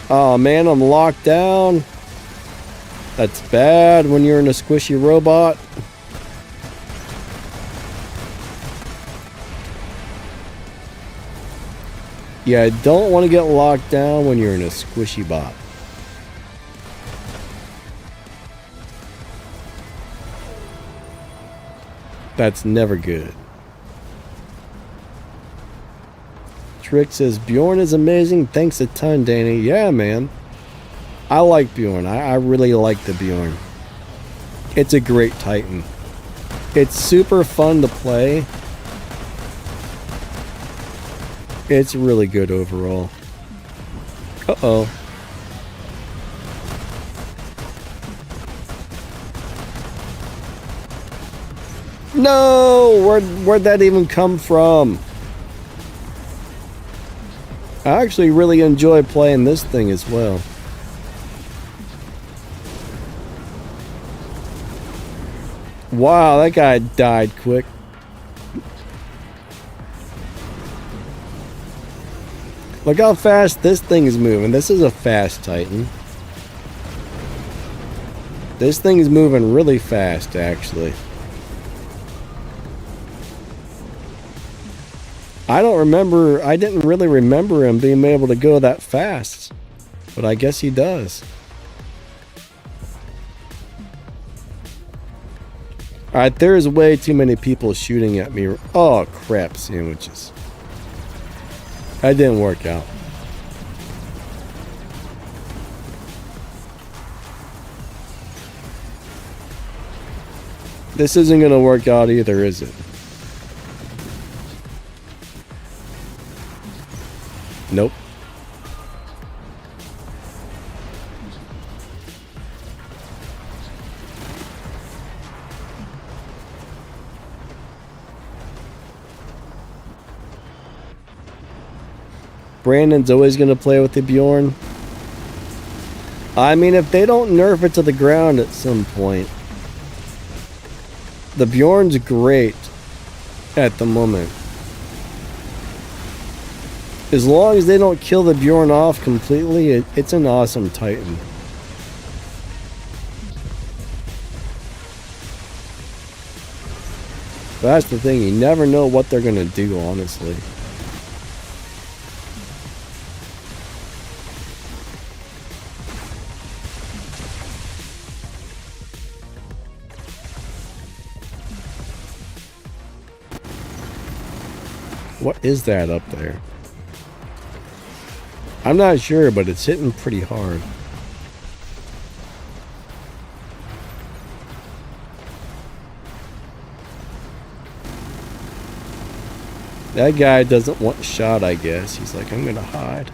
Speaker 1: Oh man, I'm locked down. That's bad when you're in a squishy robot. Yeah, I don't want to get locked down when you're in a squishy bot. That's never good. Trick says, Bjorn is amazing. Thanks a ton, Danny. Yeah, man. I like Bjorn. I really like the Bjorn. It's a great Titan. It's super fun to play. It's really good overall. Uh-oh. No! Where'd that even come from? I actually really enjoy playing this thing as well. Wow, that guy died quick. Look how fast this thing is moving. This is a fast Titan. This thing is moving really fast, actually. I didn't really remember him being able to go that fast. But I guess he does. Alright, there's way too many people shooting at me. Oh, crap, sandwiches. That didn't work out. This isn't going to work out either, is it? Nope. Brandon's always going to play with the Bjorn. I mean, if they don't nerf it to the ground at some point. The Bjorn's great at the moment. As long as they don't kill the Bjorn off completely, it's an awesome Titan. But that's the thing, you never know what they're going to do, honestly. What is that up there? I'm not sure, but it's hitting pretty hard. That guy doesn't want shot, I guess. He's like, I'm gonna hide.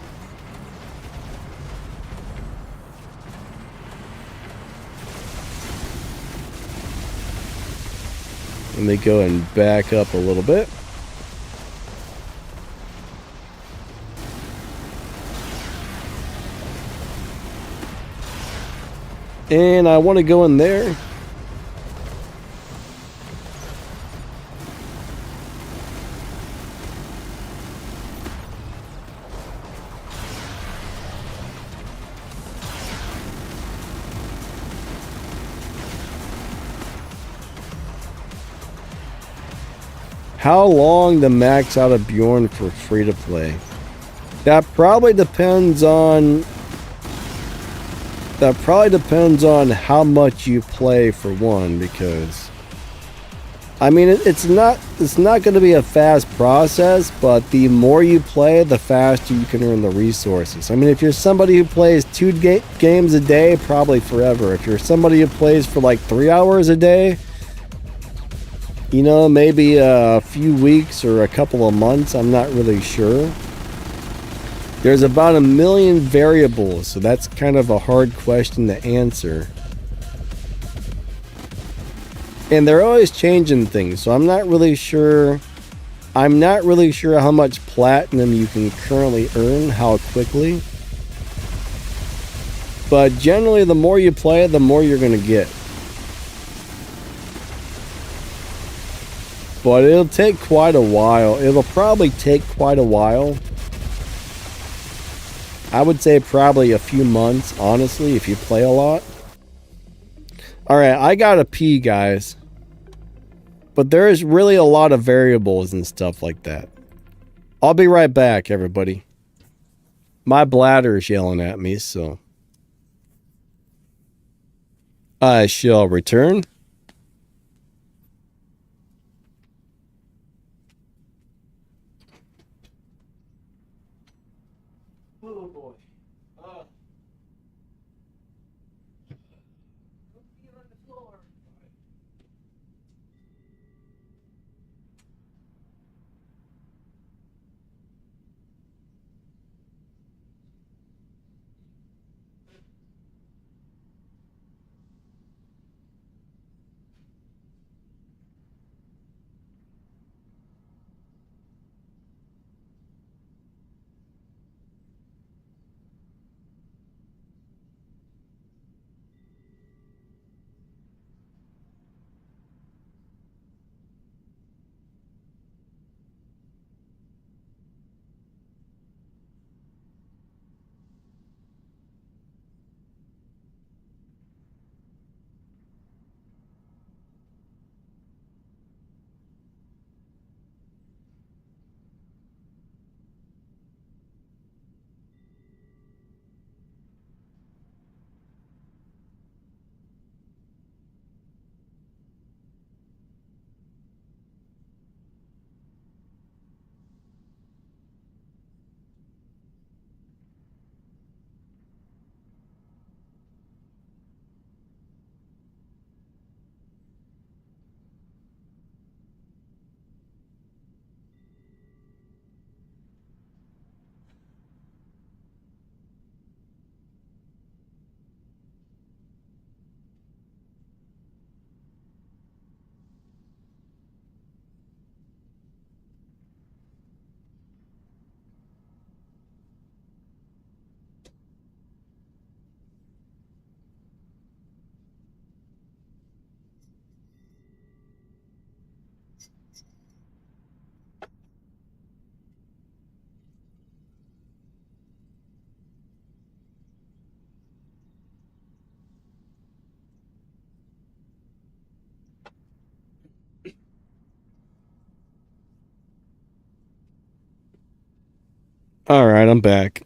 Speaker 1: Let me go and back up a little bit. And I want to go in there. How long to max out a Bjorn for free to play? That probably depends on how much you play for one, because I mean it's not going to be a fast process, but the more you play, the faster you can earn the resources. I mean, if you're somebody who plays 2 games a day, probably forever. If you're somebody who plays for like 3 hours a day, you know, maybe a few weeks or a couple of months, I'm not really sure. There's about 1 million variables, so that's kind of a hard question to answer. And they're always changing things, so I'm not really sure how much platinum you can currently earn, how quickly. But generally, the more you play, the more you're going to get. But it'll take quite a while. It'll probably take quite a while. I would say probably a few months, honestly, if you play a lot. Alright, I gotta pee, guys. But there's really a lot of variables and stuff like that. I'll be right back, everybody. My bladder's yelling at me, so I shall return. Oh boy. All right, I'm back.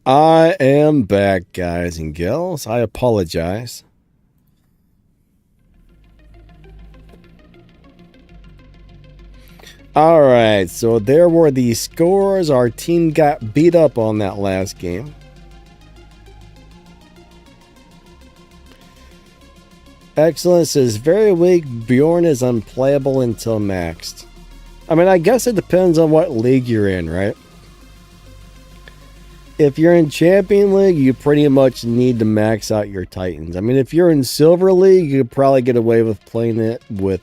Speaker 1: I am back, guys and gals. I apologize. All right, so there were the scores. Our team got beat up on that last game. Excellent says, very weak. Bjorn is unplayable until maxed. I mean, I guess it depends on what league you're in, right? If you're in Champion League, you pretty much need to max out your Titans. I mean, if you're in Silver League, you could probably get away with playing it with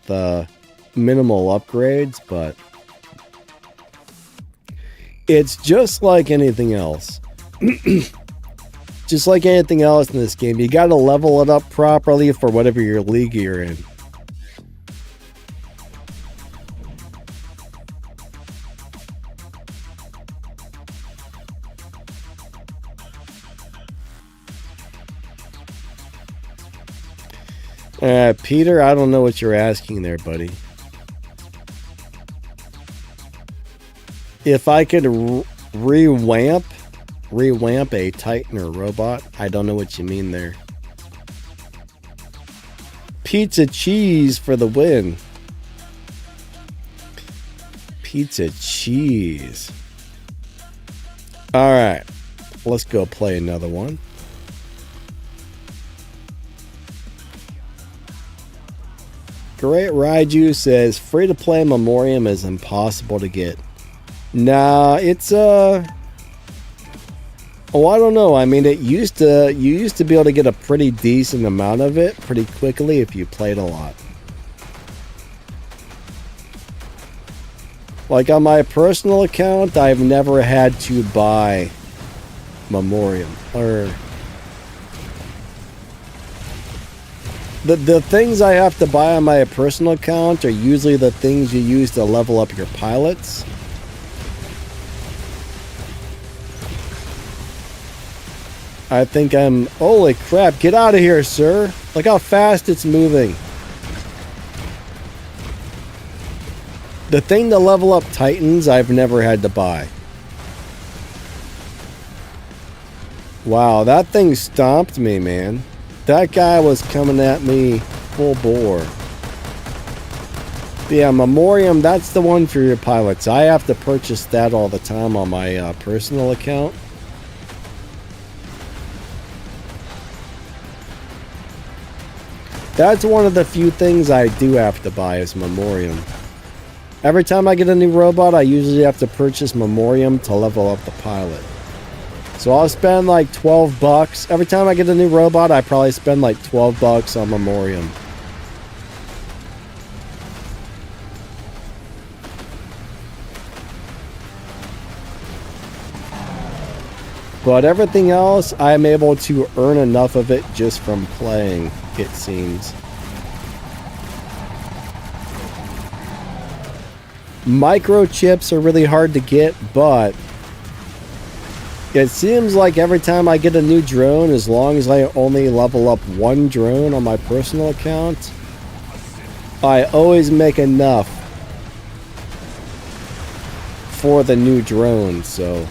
Speaker 1: minimal upgrades, but it's just like anything else. Just like anything else in this game, you got to level it up properly for whatever your league you're in. Peter, I don't know what you're asking there, buddy. If I could rewamp a Titan or robot, I don't know what you mean there. Pizza cheese for the win. Pizza cheese. All right, let's go play another one. Great Raiju says free-to-play Memoriam is impossible to get. Nah, it's oh, I don't know. I mean, you used to be able to get a pretty decent amount of it pretty quickly if you played a lot. Like on my personal account, I've never had to buy Memoriam or The things I have to buy on my personal account are usually the things you use to level up your pilots. I think I'm... Holy crap, get out of here, sir. Look how fast it's moving. The thing to level up Titans, I've never had to buy. Wow, that thing stomped me, man. That guy was coming at me full bore. Yeah, Memoriam, that's the one for your pilots. I have to purchase that all the time on my personal account. That's one of the few things I do have to buy is Memoriam. Every time I get a new robot, I usually have to purchase Memoriam to level up the pilot. So I'll spend like 12 bucks. Every time I get a new robot, I probably spend like 12 bucks on Memoriam. But everything else, I'm able to earn enough of it just from playing, it seems. Microchips are really hard to get, but it seems like every time I get a new drone, as long as I only level up one drone on my personal account, I always make enough for the new drone, so...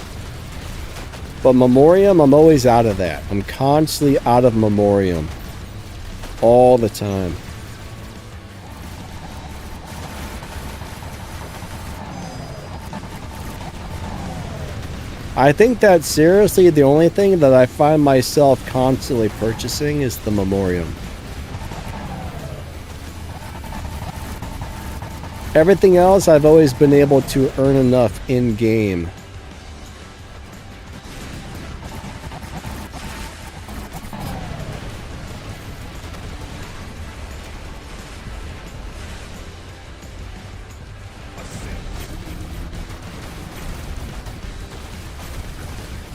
Speaker 1: But Memoriam, I'm always out of that. I'm constantly out of Memoriam. All the time. I think that seriously the only thing that I find myself constantly purchasing is the Memoriam. Everything else I've always been able to earn enough in-game.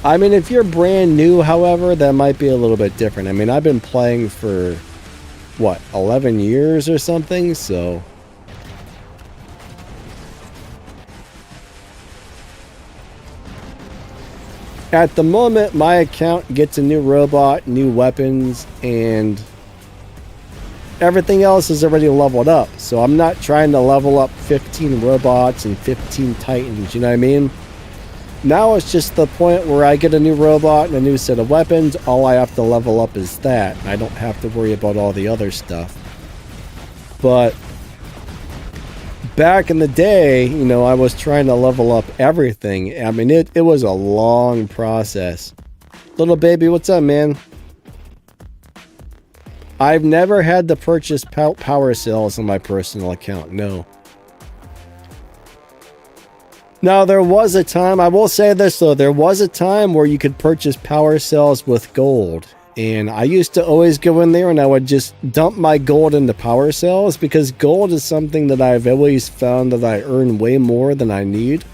Speaker 1: I mean, if you're brand new, however, that might be a little bit different. I mean, I've been playing for, what, 11 years or something, so... At the moment, my account gets a new robot, new weapons, and everything else is already leveled up. So I'm not trying to level up 15 robots and 15 titans, you know what I mean? Now it's just the point where I get a new robot and a new set of weapons. All I have to level up is that. I don't have to worry about all the other stuff. But back in the day, you know, I was trying to level up everything. I mean, it was a long process. Little baby, what's up, man? I've never had to purchase power cells on my personal account, no. Now, there was a time, I will say this though, there was a time where you could purchase power cells with gold. And I used to always go in there and I would just dump my gold into power cells because gold is something that I've always found that I earn way more than I need.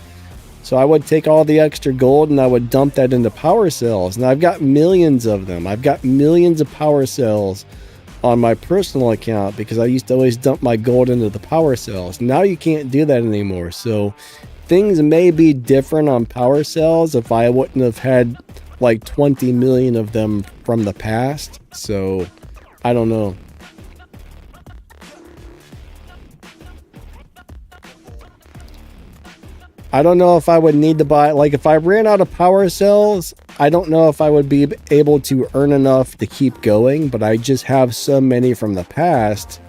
Speaker 1: So I would take all the extra gold and I would dump that into power cells. And I've got millions of them. I've got millions of power cells on my personal account because I used to always dump my gold into the power cells. Now you can't do that anymore. So things may be different on power cells if I wouldn't have had like 20 million of them from the past. So I don't know. I don't know if I would need to buy, like if I ran out of power cells, I don't know if I would be able to earn enough to keep going, but I just have so many from the past,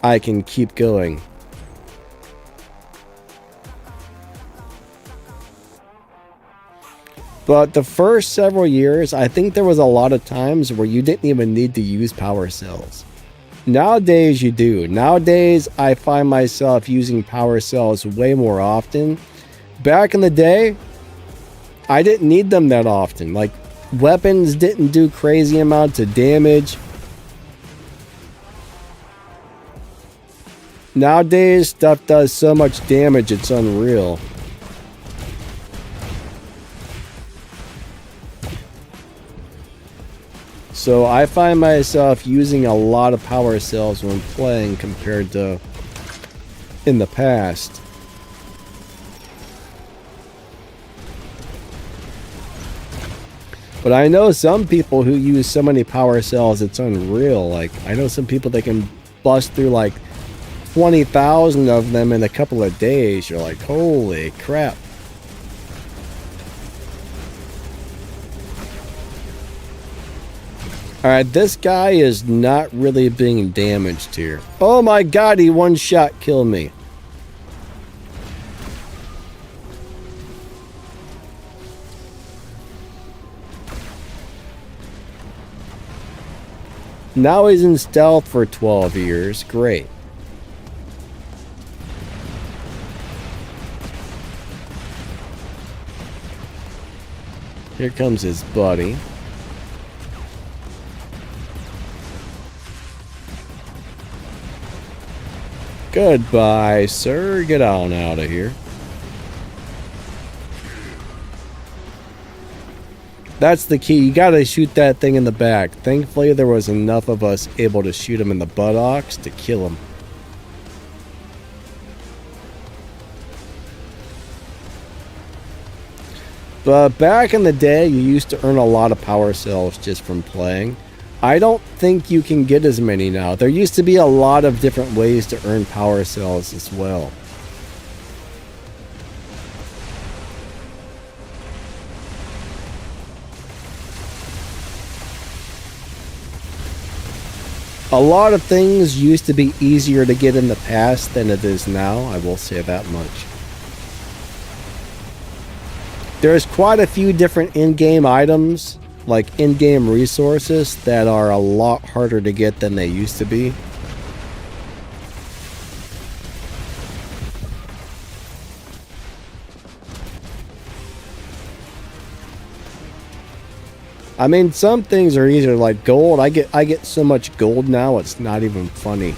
Speaker 1: I can keep going. But the first several years, I think there was a lot of times where you didn't even need to use power cells. Nowadays, you do. Nowadays, I find myself using power cells way more often. Back in the day, I didn't need them that often. Like, weapons didn't do crazy amounts of damage. Nowadays, stuff does so much damage, it's unreal. So I find myself using a lot of power cells when playing compared to in the past. But I know some people who use so many power cells, it's unreal. Like, I know some people that can bust through like 20,000 of them in a couple of days. You're like, holy crap. Alright, this guy is not really being damaged here. Oh my god, he one shot killed me. Now he's in stealth for 12 years. Great. Here comes his buddy. Goodbye, sir. Get on out of here. That's the key. You gotta shoot that thing in the back. Thankfully, there was enough of us able to shoot him in the buttocks to kill him. But back in the day, you used to earn a lot of power cells just from playing. I don't think you can get as many now. There used to be a lot of different ways to earn power cells as well. A lot of things used to be easier to get in the past than it is now, I will say that much. There's quite a few different in-game items, like in-game resources, that are a lot harder to get than they used to be. I mean, some things are easier, like gold. I get so much gold now, it's not even funny.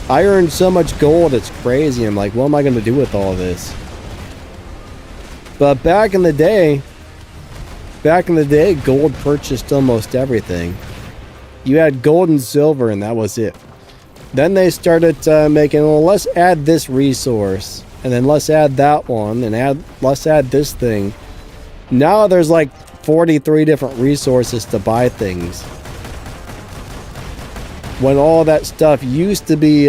Speaker 1: I earn so much gold, it's crazy. I'm like, what am I going to do with all this? But back in the day, gold purchased almost everything. You had gold and silver, and that was it. Then they started making, well, let's add this resource, and then let's add that one, and let's add this thing. Now there's like 43 different resources to buy things. When all that stuff used to be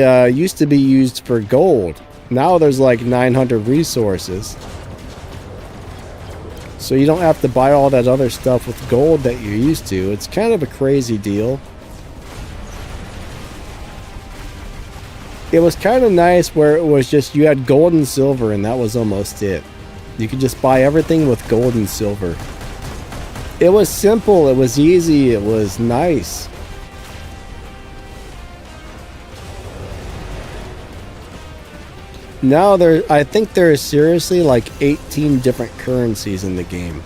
Speaker 1: used for gold. Now there's like 900 resources. So you don't have to buy all that other stuff with gold that you're used to. It's kind of a crazy deal. It was kind of nice where it was just you had gold and silver and that was almost it. You could just buy everything with gold and silver. It was simple, it was easy, it was nice. Now I think there is seriously like 18 different currencies in the game.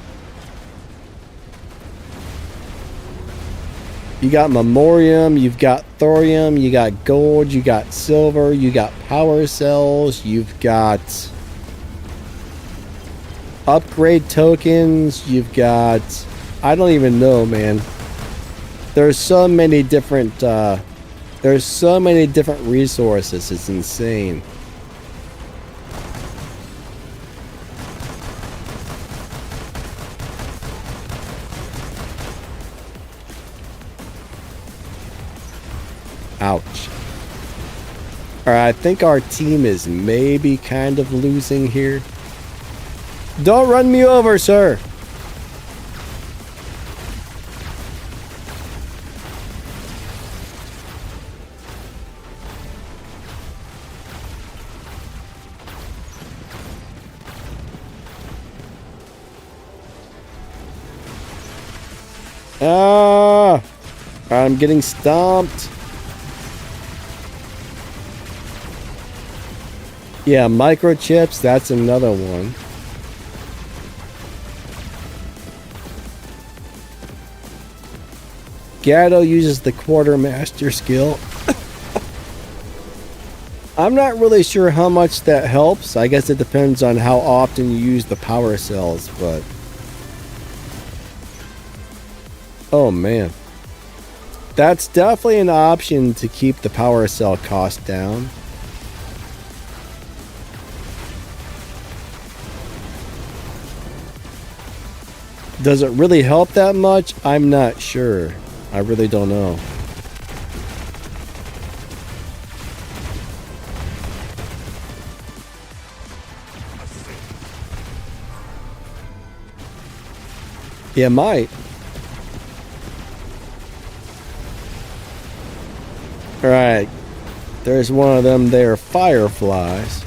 Speaker 1: You got memoriam, you've got thorium, you got gold, you got silver, you got power cells, you've got upgrade tokens, you've got, I don't even know, man. There's so many different resources, it's insane. Ouch. Alright, I think our team is maybe kind of losing here. Don't run me over, sir! Ah! I'm getting stomped. Yeah, microchips, that's another one. Gatto uses the quartermaster skill. I'm not really sure how much that helps. I guess it depends on how often you use the power cells, but... Oh man. That's definitely an option to keep the power cell cost down. Does it really help that much? I'm not sure. I really don't know. Yeah, it might. Alright. There's one of them there fireflies.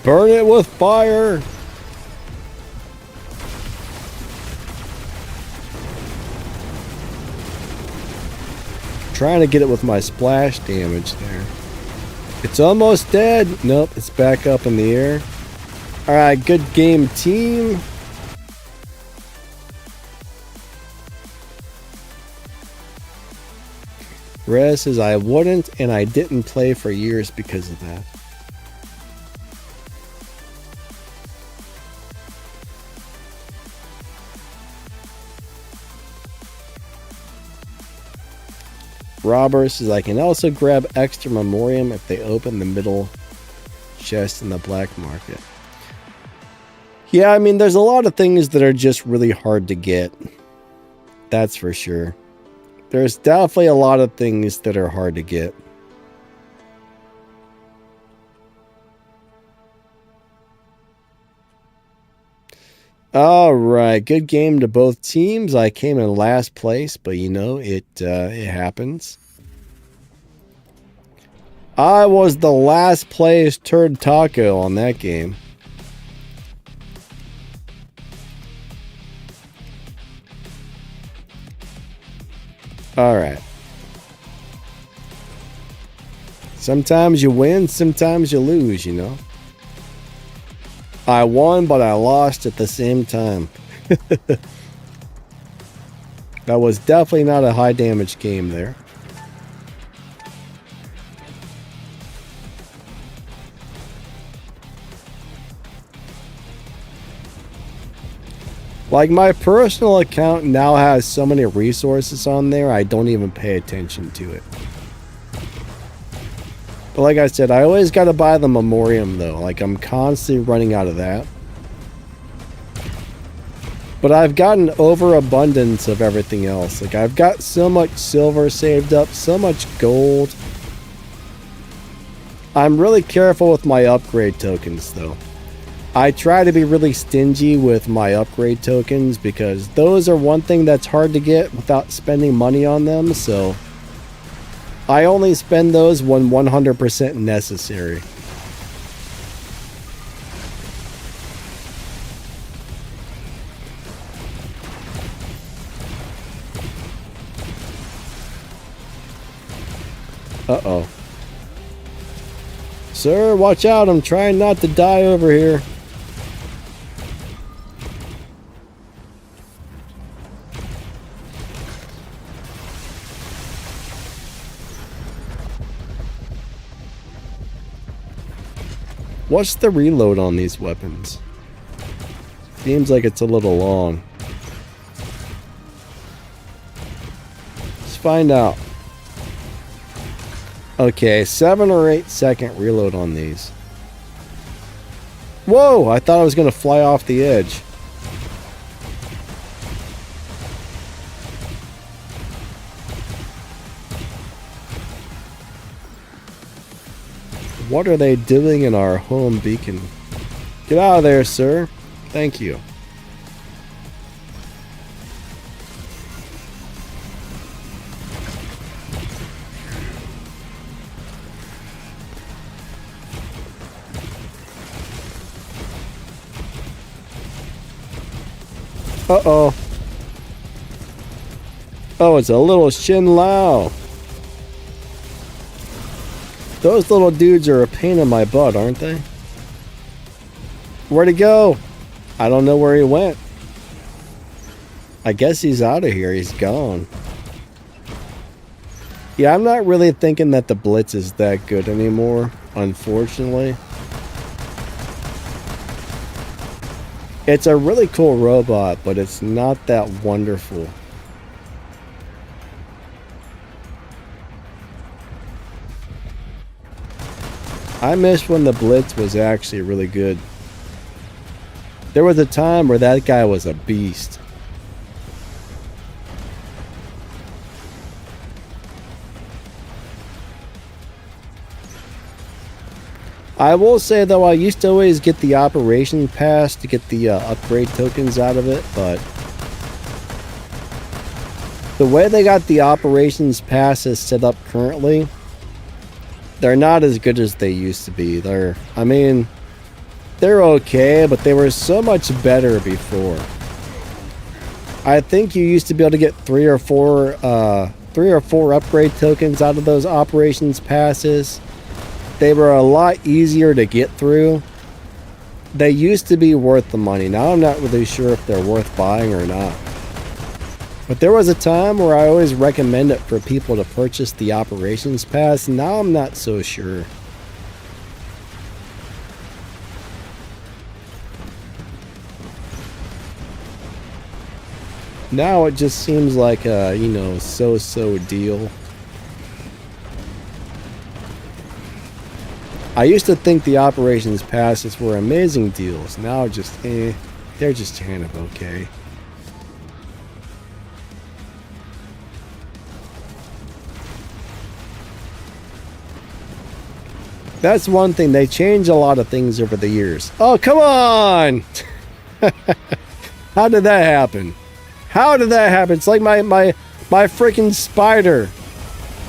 Speaker 1: Burn it with fire! Trying to get it with my splash damage there. It's almost dead. Nope, it's back up in the air. Alright, good game, team. Rez says I wouldn't, and I didn't play for years because of that. Robert says I can also grab extra memoriam if they open the middle chest in the black market. Yeah, I mean, there's a lot of things that are just really hard to get. That's for sure. There's definitely a lot of things that are hard to get. All right, good game to both teams. I came in last place, but you know, it happens. I was the last place turd taco on that game. All right. Sometimes you win, sometimes you lose, you know. I won, but I lost at the same time. That was definitely not a high damage game there. Like, my personal account now has so many resources on there, I don't even pay attention to it. But like I said, I always got to buy the memoriam, though. Like, I'm constantly running out of that. But I've got an overabundance of everything else. Like, I've got so much silver saved up, so much gold. I'm really careful with my upgrade tokens, though. I try to be really stingy with my upgrade tokens because those are one thing that's hard to get without spending money on them, so I only spend those when 100% necessary. Uh-oh. Sir, watch out, I'm trying not to die over here. What's the reload on these weapons? Seems like it's a little long. Let's find out. Okay, 7 or 8 second reload on these. Whoa, I thought I was going to fly off the edge. What are they doing in our home beacon? Get out of there, sir. Thank you. Uh-oh. Oh, it's a little Shin Lao. Those little dudes are a pain in my butt, aren't they? Where'd he go? I don't know where he went. I guess he's out of here. He's gone. Yeah, I'm not really thinking that the Blitz is that good anymore, unfortunately. It's a really cool robot, but it's not that wonderful. I miss when the Blitz was actually really good. There was a time where that guy was a beast. I will say though, I used to always get the operation pass to get the upgrade tokens out of it, but The way they got the operations passes set up currently, they're not as good as they used to be. They're okay, but they were so much better before. I think you used to be able to get three or four upgrade tokens out of those operations passes. They were a lot easier to get through. They used to be worth the money. Now I'm not really sure if they're worth buying or not. But there was a time where I always recommend it for people to purchase the operations pass. Now I'm not so sure. Now it just seems like a, so-so deal. I used to think the operations passes were amazing deals. Now just, they're just kind of okay. That's one thing. They change a lot of things over the years. Oh, come on! How did that happen? How did that happen? It's like my freaking spider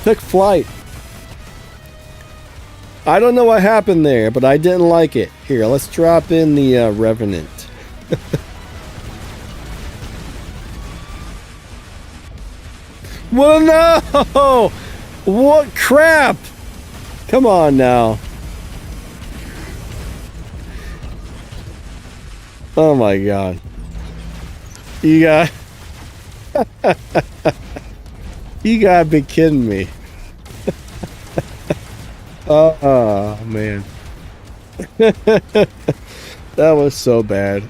Speaker 1: took flight. I don't know what happened there, but I didn't like it. Here, let's drop in the Revenant. Well, no! What crap! Come on now. Oh my god. You got... You gotta be kidding me. Oh man. That was so bad.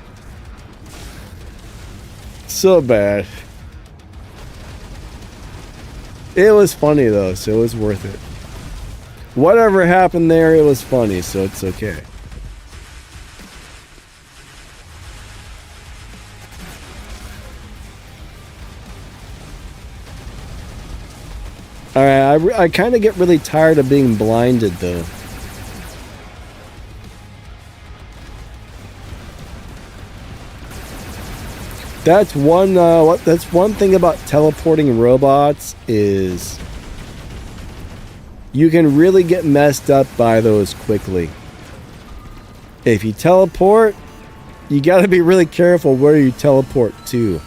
Speaker 1: So bad. It was funny though, so it was worth it. Whatever happened there, it was funny, so it's okay. Alright, I kind of get really tired of being blinded though. That's one thing about teleporting robots is you can really get messed up by those quickly. If you teleport, you got to be really careful where you teleport to.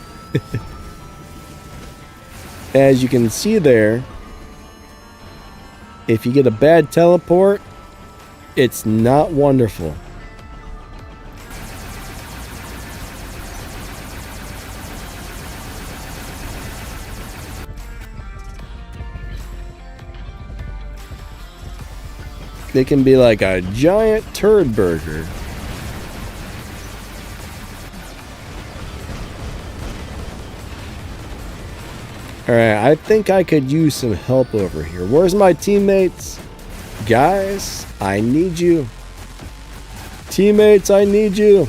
Speaker 1: As you can see there, if you get a bad teleport, it's not wonderful. They can be like a giant turd burger. Alright, I think I could use some help over here. Where's my teammates? Guys, I need you. Teammates, I need you.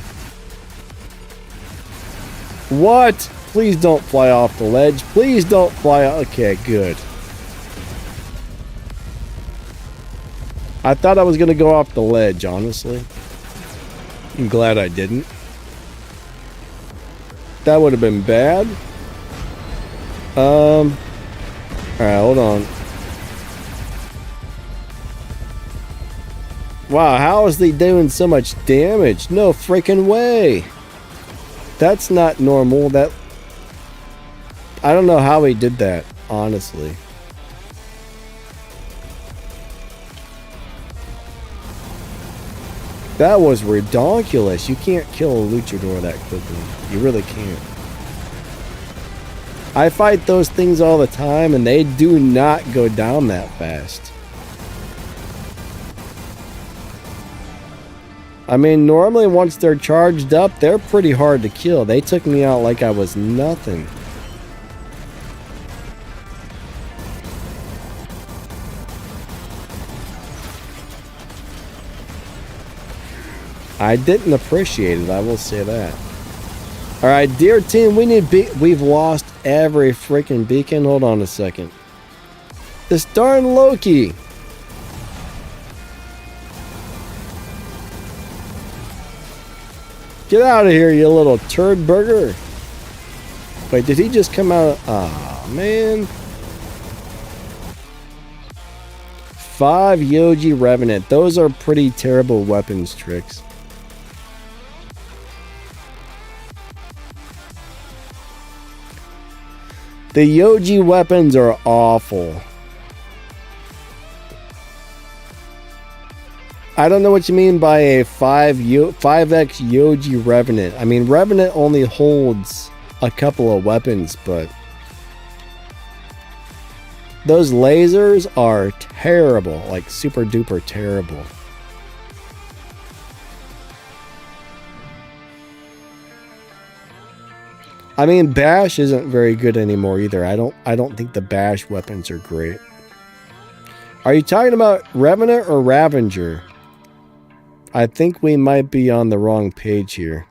Speaker 1: What? Please don't fly off the ledge. Please don't fly. Okay, good. I thought I was going to go off the ledge, honestly. I'm glad I didn't. That would have been bad. Alright, hold on. Wow, how is he doing so much damage? No freaking way. That's not normal. I don't know how he did that, honestly. That was redonkulous. You can't kill a luchador that quickly. You really can't. I fight those things all the time, and they do not go down that fast. I mean, normally once they're charged up, they're pretty hard to kill. They took me out like I was nothing. I didn't appreciate it, I will say that. Alright, dear team, we've lost every freaking beacon. Hold on a second. This darn Loki. Get out of here, you little turd burger. Wait, did he just come out? Ah. man. 5 Yoji Revenant. Those are pretty terrible weapons tricks. The Yoji weapons are awful. I don't know what you mean by a 5x Yoji Revenant. I mean, Revenant only holds a couple of weapons, but those lasers are terrible, like super duper terrible. I mean, Bash isn't very good anymore either. I don't think the Bash weapons are great. Are you talking about Revenant or Ravenger? I think we might be on the wrong page here.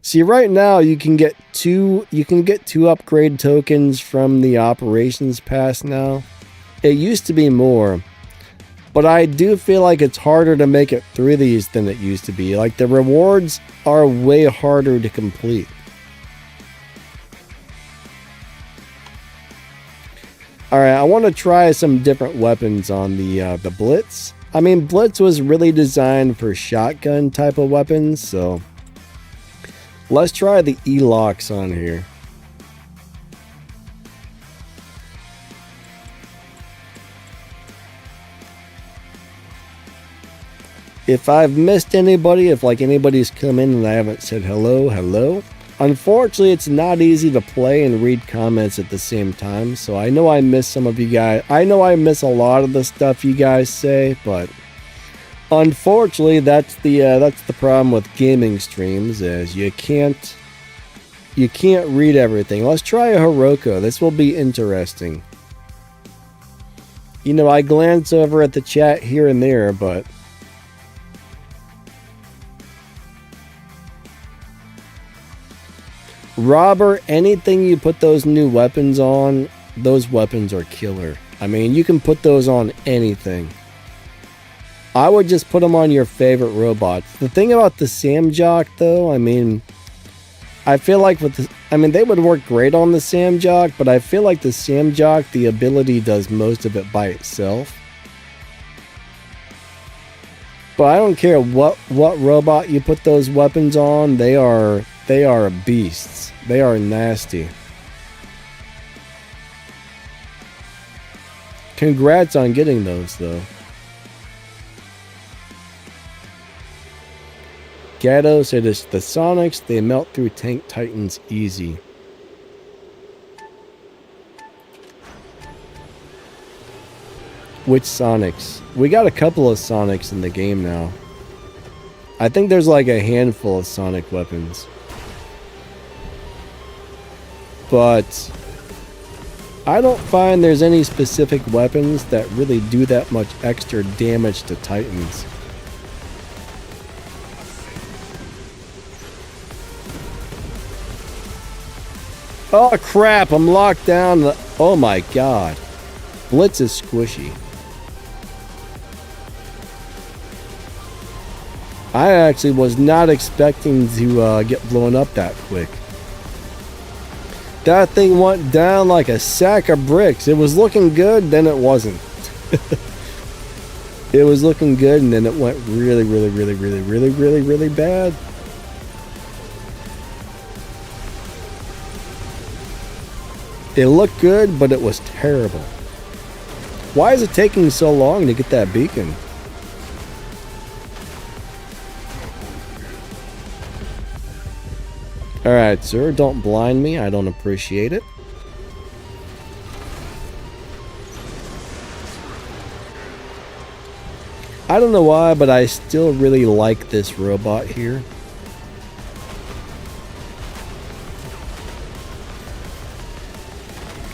Speaker 1: See, right now you can get two upgrade tokens from the operations pass now. It used to be more, but I do feel like it's harder to make it through these than it used to be. Like, the rewards are way harder to complete. Alright, I want to try some different weapons on the Blitz. I mean, Blitz was really designed for shotgun type of weapons, so let's try the E-locks on here. If I've missed anybody, if like anybody's come in and I haven't said hello. Unfortunately, it's not easy to play and read comments at the same time, so I know I miss some of you guys. I know I miss a lot of the stuff you guys say, but unfortunately, that's the problem with gaming streams, is you can't read everything. Let's try a Hiroko. This will be interesting. You know, I glance over at the chat here and there, but Robert, anything you put those new weapons on, those weapons are killer. I mean, you can put those on anything. I would just put them on your favorite robots. The thing about the Samjock, though, I mean, I feel like they would work great on the Samjock, but I feel like the Samjock, the ability does most of it by itself. But I don't care what robot you put those weapons on, they are beasts. They are nasty. Congrats on getting those, though. Gatto said it's the Sonics, they melt through Tank Titans easy. Which Sonics? We got a couple of Sonics in the game now. I think there's like a handful of Sonic weapons. But I don't find there's any specific weapons that really do that much extra damage to Titans. Oh crap, I'm locked down. Oh my god. Blitz is squishy. I actually was not expecting to get blown up that quick. That thing went down like a sack of bricks. It was looking good, then it wasn't. It was looking good, and then it went really bad. It looked good, but it was terrible. Why is it taking so long to get that beacon? Alright, sir, don't blind me. I don't appreciate it. I don't know why, but I still really like this robot here.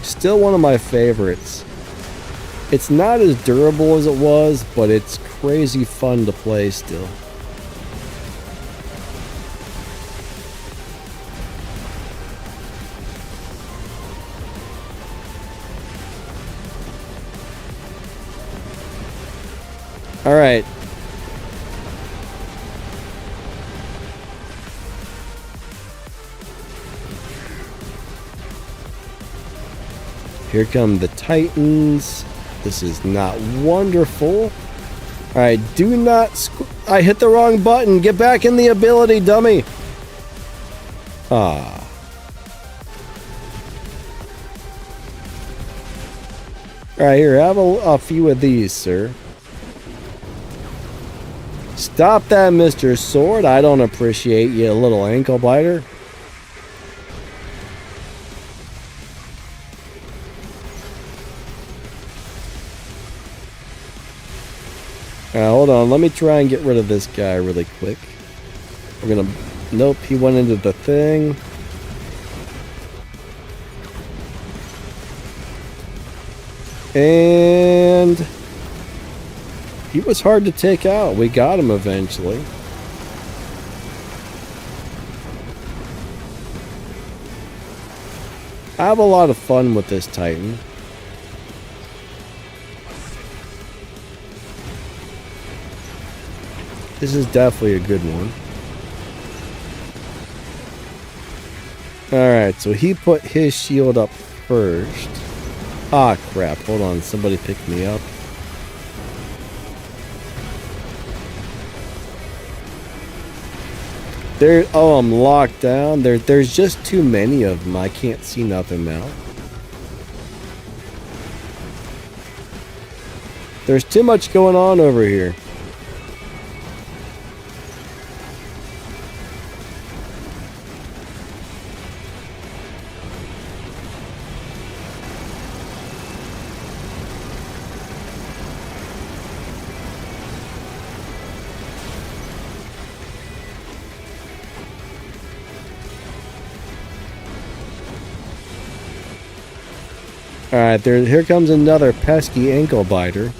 Speaker 1: Still one of my favorites. It's not as durable as it was, but it's crazy fun to play still. All right. Here come the Titans. This is not wonderful. Alright, do not... I hit the wrong button. Get back in the ability, dummy. Ah. Alright, here, have a few of these, sir. Stop that, Mr. Sword. I don't appreciate you, little ankle biter. Hold on, let me try and get rid of this guy really quick. We're gonna... Nope, he went into the thing. And... he was hard to take out. We got him eventually. I have a lot of fun with this Titan. This is definitely a good one. Alright, so he put his shield up first. Ah, crap. Hold on. Somebody picked me up. Oh, I'm locked down. There's just too many of them. I can't see nothing now. There's too much going on over here. Alright, here comes another pesky ankle biter.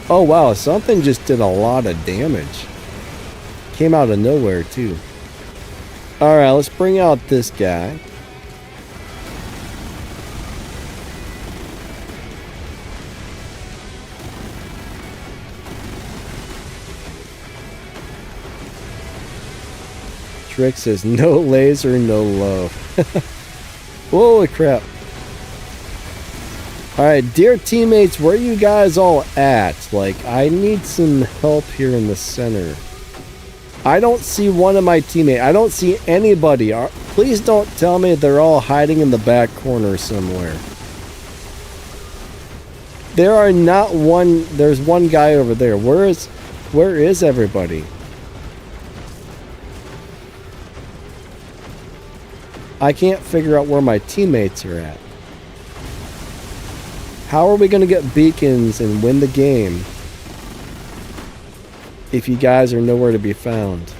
Speaker 1: Oh wow, something just did a lot of damage. Came out of nowhere too. Alright, let's bring out this guy. Trick says no laser, no low. Holy crap. Alright, dear teammates, where are you guys all at? Like, I need some help here in the center. I don't see one of my teammates. I don't see anybody. Please don't tell me they're all hiding in the back corner somewhere. There are not one... There's one guy over there. Where is everybody? I can't figure out where my teammates are at. How are we going to get beacons and win the game if you guys are nowhere to be found?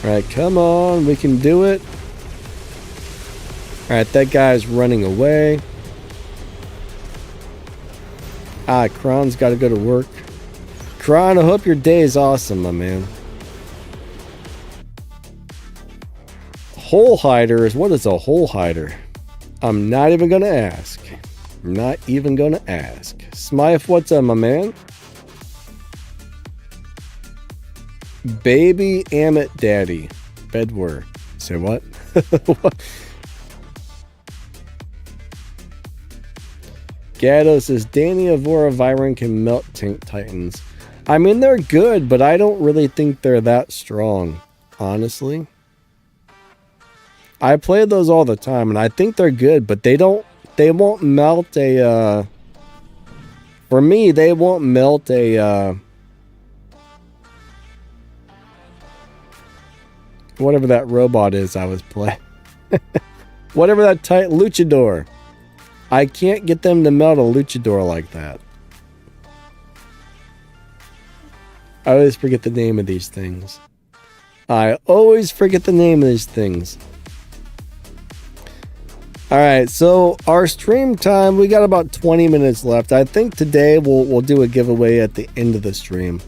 Speaker 1: Alright, come on, we can do it. Alright, that guy's running away. Ah, Kron's got to go to work. Kron, I hope your day is awesome, my man. Hole hiders? What is a hole hider? I'm not even going to ask. I'm not even going to ask. Smythe, what's up, my man? Baby Amit Daddy. Bedware. Say what? What? Gatto says, Danny Avora Viren can melt Tank Titans. I mean, they're good, but I don't really think they're that strong, honestly. I play those all the time, and I think they're good, but they won't melt a, for me, they won't melt a, whatever that robot is I was playing. Whatever that luchador. I can't get them to melt a luchador like that. I always forget the name of these things. I always forget the name of these things. Alright, so our stream time, we got about 20 minutes left. I think today we'll do a giveaway at the end of the stream.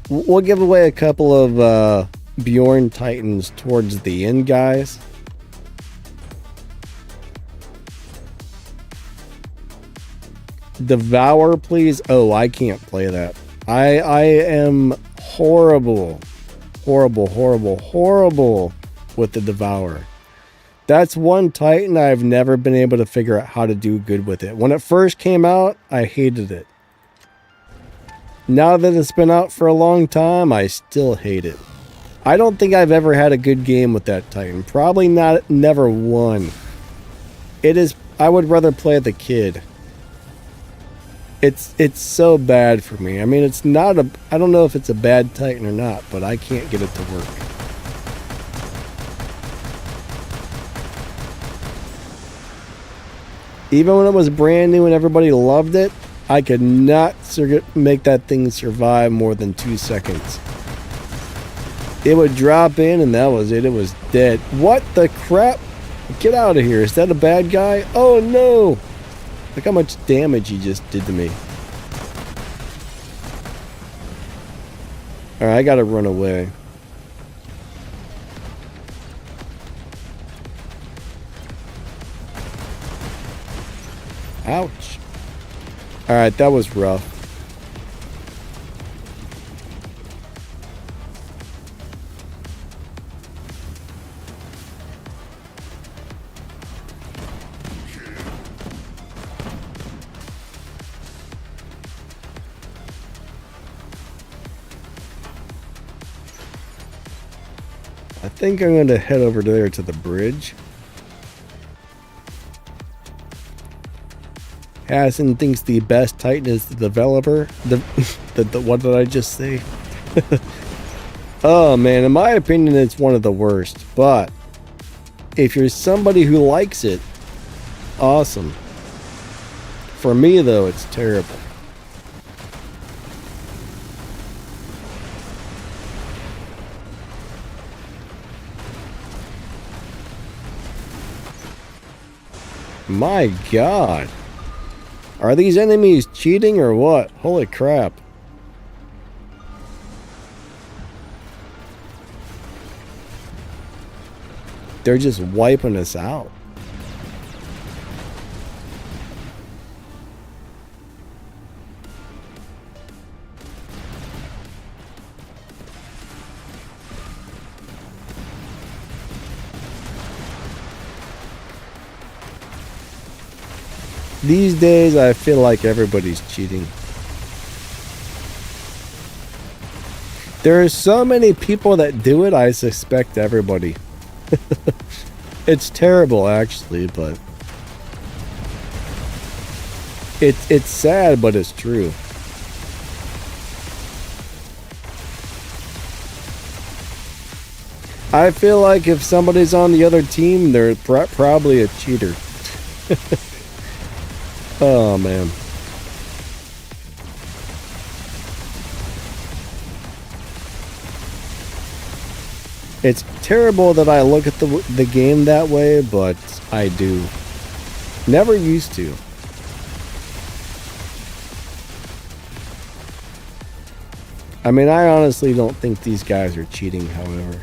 Speaker 1: We'll give away a couple of Bjorn Titans towards the end, guys. Devour, please. Oh, I can't play that. I am horrible with the Devour. That's one Titan I've never been able to figure out how to do good with it. When it first came out, I hated it. Now that it's been out for a long time, I still hate it. I don't think I've ever had a good game with that Titan. Probably not, never won. It is, I would rather play the Kid. It's so bad for me. I mean, it's not a, I don't know if it's a bad Titan or not, but I can't get it to work. Even when it was brand new and everybody loved it, I could not make that thing survive more than 2 seconds. It would drop in and that was it. It was dead. What the crap? Get out of here. Is that a bad guy? Oh no! Look how much damage he just did to me. Alright, I gotta run away. Ouch. Alright, that was rough. I think I'm going to head over there to the bridge. Hassan thinks the best Titan is the developer. What did I just say? Oh man, in my opinion, it's one of the worst. But if you're somebody who likes it, awesome. For me, though, it's terrible. My God. Are these enemies cheating or what? Holy crap. They're just wiping us out. These days, I feel like everybody's cheating. There are so many people that do it, I suspect everybody. It's terrible, actually, but it's sad, but it's true. I feel like if somebody's on the other team, they're probably a cheater. Oh, man. It's terrible that I look at the game that way, but I do. Never used to. I mean, I honestly don't think these guys are cheating, however.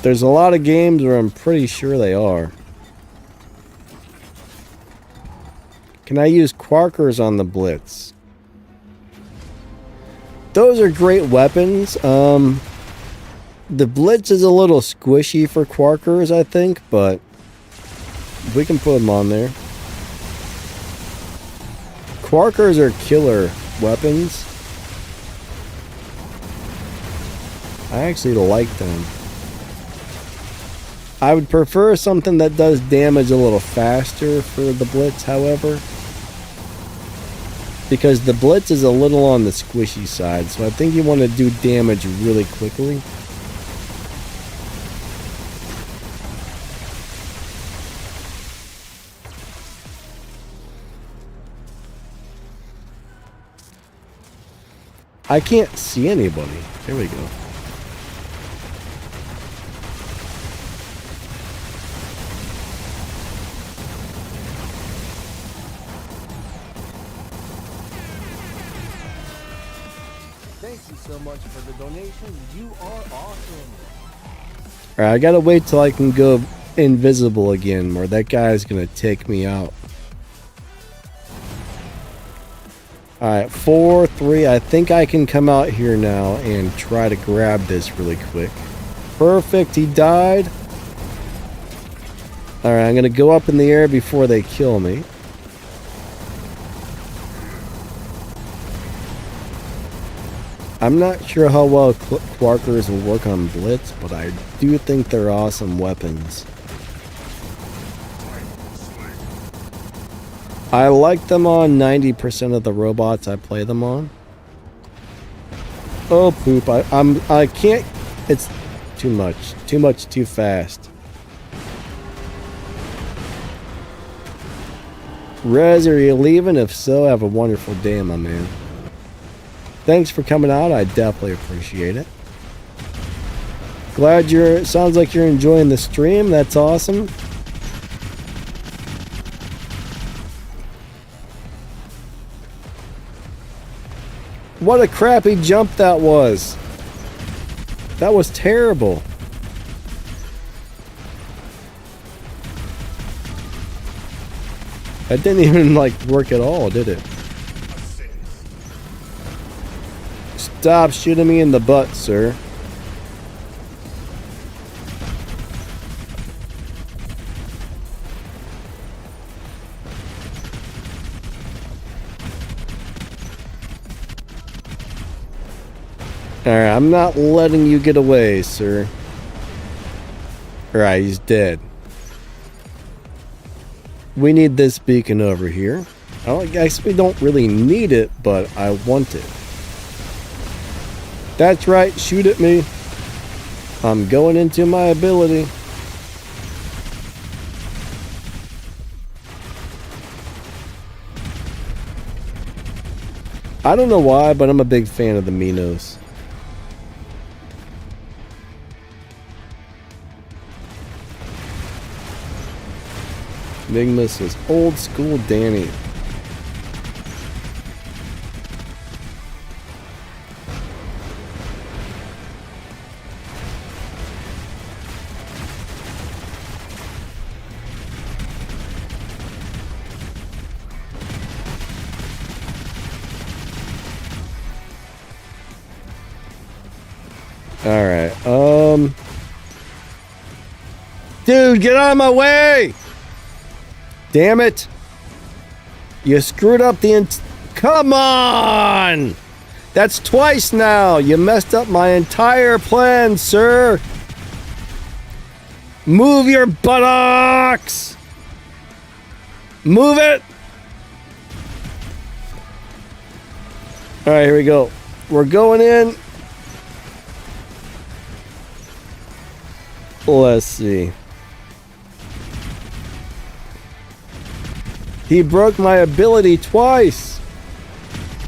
Speaker 1: There's a lot of games where I'm pretty sure they are. Can I use Quarkers on the Blitz? Those are great weapons. The Blitz is a little squishy for Quarkers, I think, but we can put them on there. Quarkers are killer weapons. I actually like them. I would prefer something that does damage a little faster for the Blitz, however. Because the Blitz is a little on the squishy side, so I think you want to do damage really quickly. I can't see anybody. There we go. Thank you so much for the donation. You are awesome. Alright, I gotta wait till I can go invisible again, or that guy's gonna take me out. Alright, 4-3. I think I can come out here now and try to grab this really quick. Perfect, he died. Alright, I'm gonna go up in the air before they kill me. I'm not sure how well Quarkers will work on Blitz, but I do think they're awesome weapons. I like them on 90% of the robots I play them on. Oh poop, I can't, it's too much, too fast. Rez, are you leaving? If so, have a wonderful day, my man. Thanks for coming out. I definitely appreciate it. Glad sounds like you're enjoying the stream. That's awesome. What a crappy jump that was. That was terrible. That didn't even like work at all, did it? Stop shooting me in the butt, sir. Alright, I'm not letting you get away, sir. Alright, he's dead. We need this beacon over here. I guess we don't really need it, but I want it. That's right, shoot at me. I'm going into my ability. I don't know why, but I'm a big fan of the Minos. Enigma says, old school Danny. Alright, dude, get out of my way! Damn it! You screwed up the come on! That's twice now! You messed up my entire plan, sir! Move your buttocks! Move it! Alright, here we go. We're going in. Let's see. He broke my ability twice.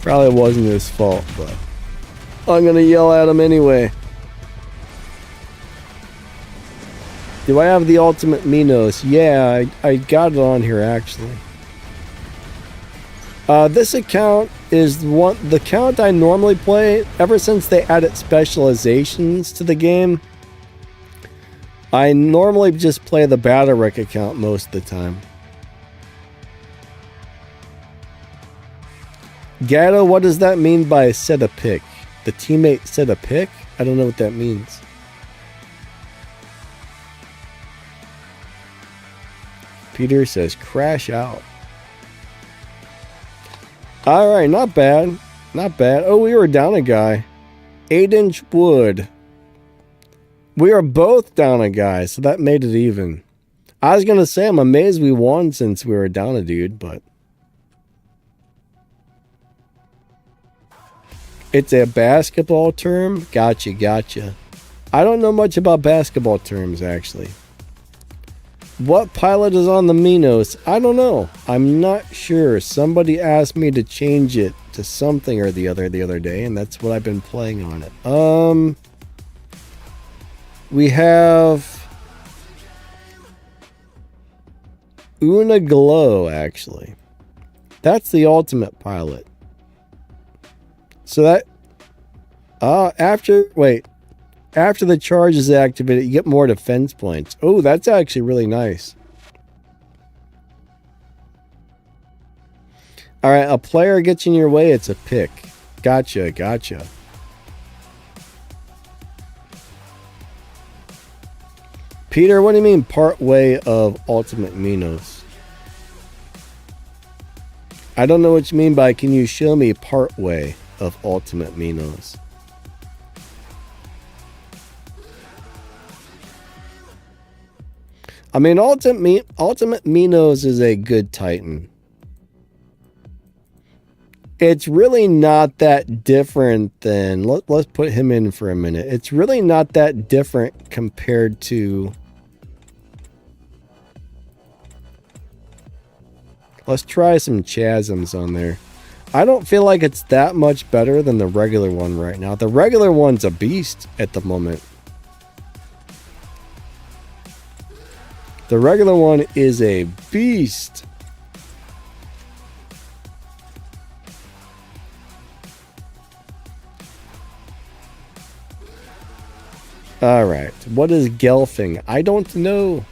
Speaker 1: Probably wasn't his fault, but I'm gonna yell at him anyway. Do I have the ultimate Minos? Yeah, I got it on here actually. This account is the account I normally play ever since they added specializations to the game. I normally just play the Battle Wreck account most of the time. Gatto, what does that mean by set a pick? The teammate set a pick? I don't know what that means. Peter says crash out. Alright, not bad. Not bad. Oh, we were down a guy. 8-inch wood. We are both down a guy, so that made it even. I was going to say I'm amazed we won since we were down a dude, but... It's a basketball term? Gotcha. I don't know much about basketball terms, actually. What pilot is on the Minos? I don't know. I'm not sure. Somebody asked me to change it to something or the other day, and that's what I've been playing on it. We have Una Glow, actually. That's the ultimate pilot. So After the charge is activated, you get more defense points. Oh, that's actually really nice. Alright, a player gets in your way, it's a pick. Gotcha, gotcha. Peter, what do you mean part way of Ultimate Minos? I don't know what you mean by can you show me part way of Ultimate Minos? I mean, Ultimate Minos is a good Titan. It's really not that different than... Let's put him in for a minute. It's really not that different compared to... Let's try some chasms on there. I don't feel like it's that much better than the regular one right now. The regular one's a beast at the moment. The regular one is a beast. Alright, what is Gelfing? I don't know.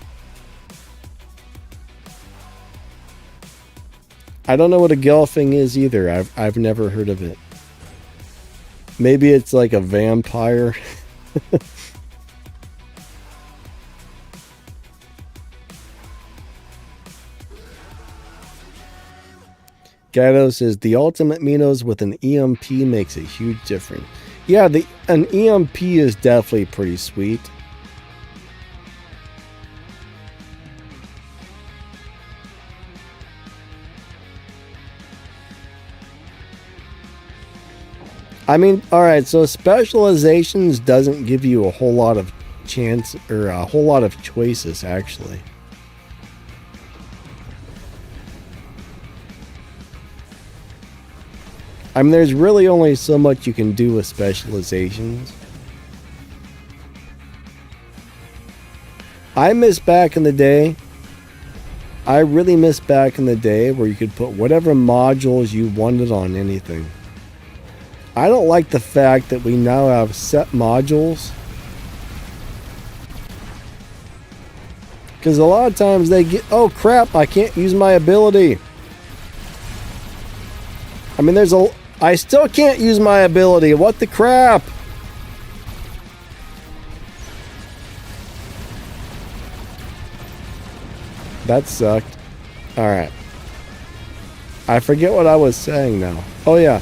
Speaker 1: I don't know what a Gelfing is either. I've never heard of it. Maybe it's like a vampire. Gato says the Ultimate Minos with an EMP makes a huge difference. Yeah, an EMP is definitely pretty sweet. I mean, alright, so specializations doesn't give you a whole lot of chance or a whole lot of choices actually. I mean, there's really only so much you can do with specializations. I miss back in the day. I really miss back in the day where you could put whatever modules you wanted on anything. I don't like the fact that we now have set modules. Because a lot of times they get... Oh crap, I can't use my ability. I mean, I still can't use my ability. What the crap? That sucked. Alright. I forget what I was saying now. Oh yeah.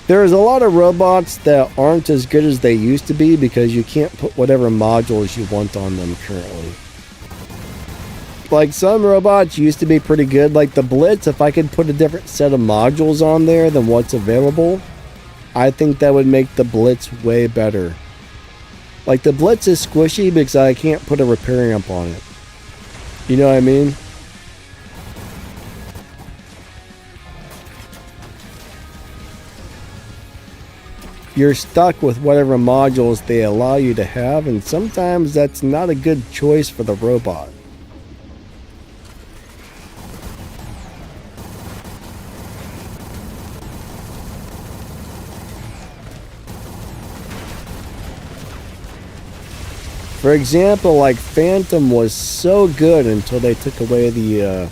Speaker 1: There's a lot of robots that aren't as good as they used to be because you can't put whatever modules you want on them currently. Like, some robots used to be pretty good. Like the Blitz, if I could put a different set of modules on there than what's available, I think that would make the Blitz way better. Like, the Blitz is squishy because I can't put a repair amp on it. You know what I mean? You're stuck with whatever modules they allow you to have, and sometimes that's not a good choice for the robot. For example, like Phantom was so good until they took away the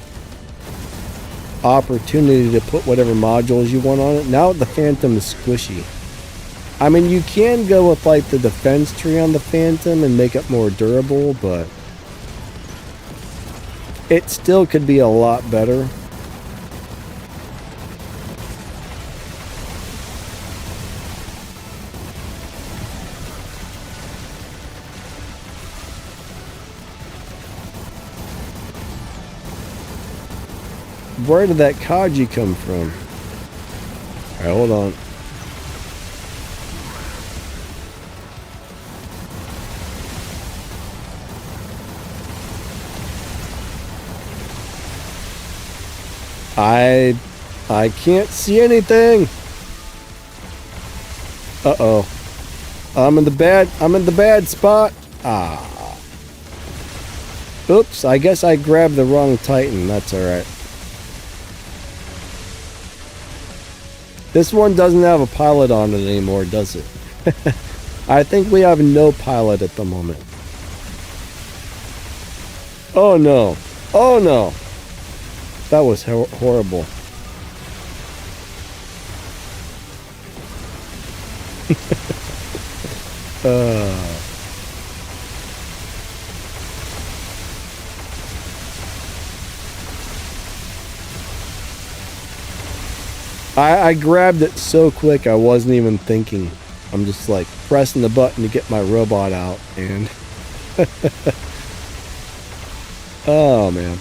Speaker 1: opportunity to put whatever modules you want on it. Now the Phantom is squishy. I mean, you can go with like the defense tree on the Phantom and make it more durable, but it still could be a lot better. Where did that Kaji come from? Alright, hold on. I can't see anything. Uh-oh. I'm in the bad spot. Ah. Oops, I guess I grabbed the wrong Titan. That's alright. This one doesn't have a pilot on it anymore, does it? I think we have no pilot at the moment. Oh no. Oh no. That was horrible. I grabbed it so quick I wasn't even thinking. I'm just like pressing the button to get my robot out and oh man.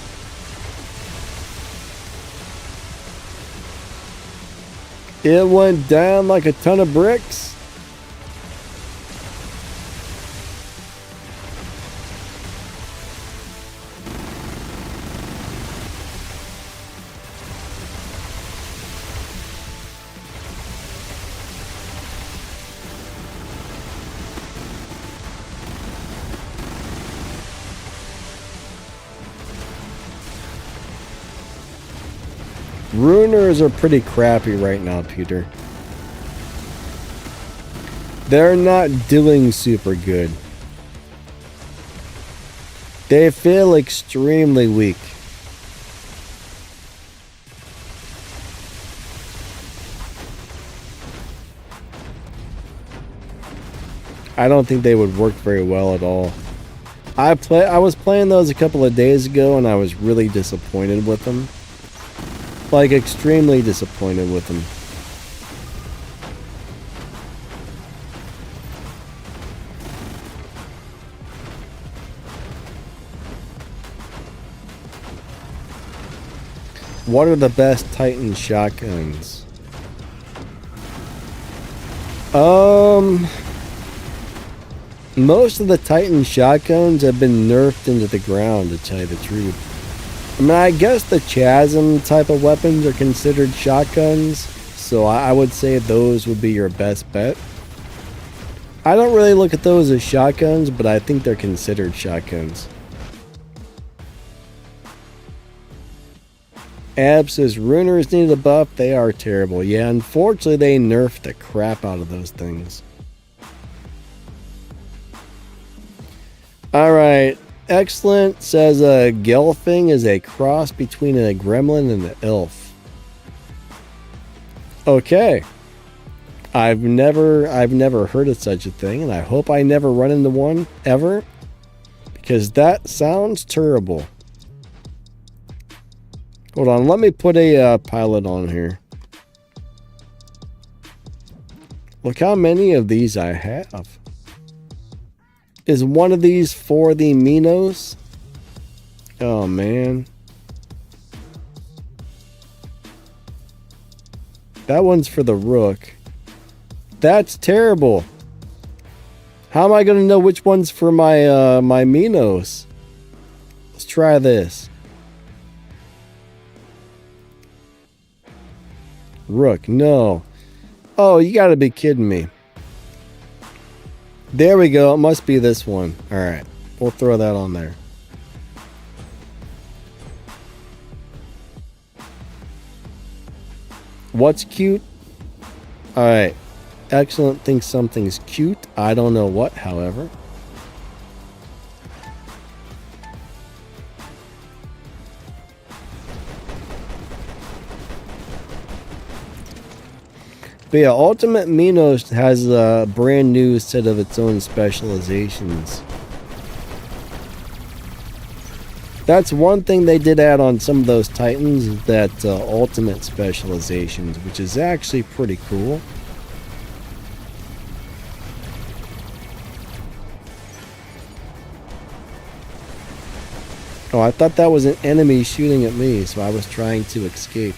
Speaker 1: It went down like a ton of bricks. Runers are pretty crappy right now, Peter. They're not doing super good. They feel extremely weak. I don't think they would work very well at all. I was playing those a couple of days ago and I was really disappointed with them. Like, extremely disappointed with them. What are the best Titan shotguns? Most of the Titan shotguns have been nerfed into the ground, to tell you the truth. I mean, I guess the Chasm type of weapons are considered shotguns, so I would say those would be your best bet. I don't really look at those as shotguns, but I think they're considered shotguns. Ab says, Runers need a buff. They are terrible. Yeah, unfortunately, they nerfed the crap out of those things. Alright. Excellent says a Gelfing is a cross between a gremlin and an elf. Okay. I've never heard of such a thing, and I hope I never run into one ever, because that sounds terrible. Hold on, let me put a pilot on here. Look how many of these I have. Is one of these for the Minos? Oh, man. That one's for the Rook. That's terrible. How am I going to know which one's for my my Minos? Let's try this. Rook, no. Oh, you got to be kidding me. There we go. It must be this one. All right. We'll throw that on there. What's cute? All right. Excellent thinks something's cute. I don't know what, however. But yeah, Ultimate Minos has a brand new set of its own specializations. That's one thing they did add on some of those Titans, that Ultimate specializations, which is actually pretty cool. Oh, I thought that was an enemy shooting at me, so I was trying to escape.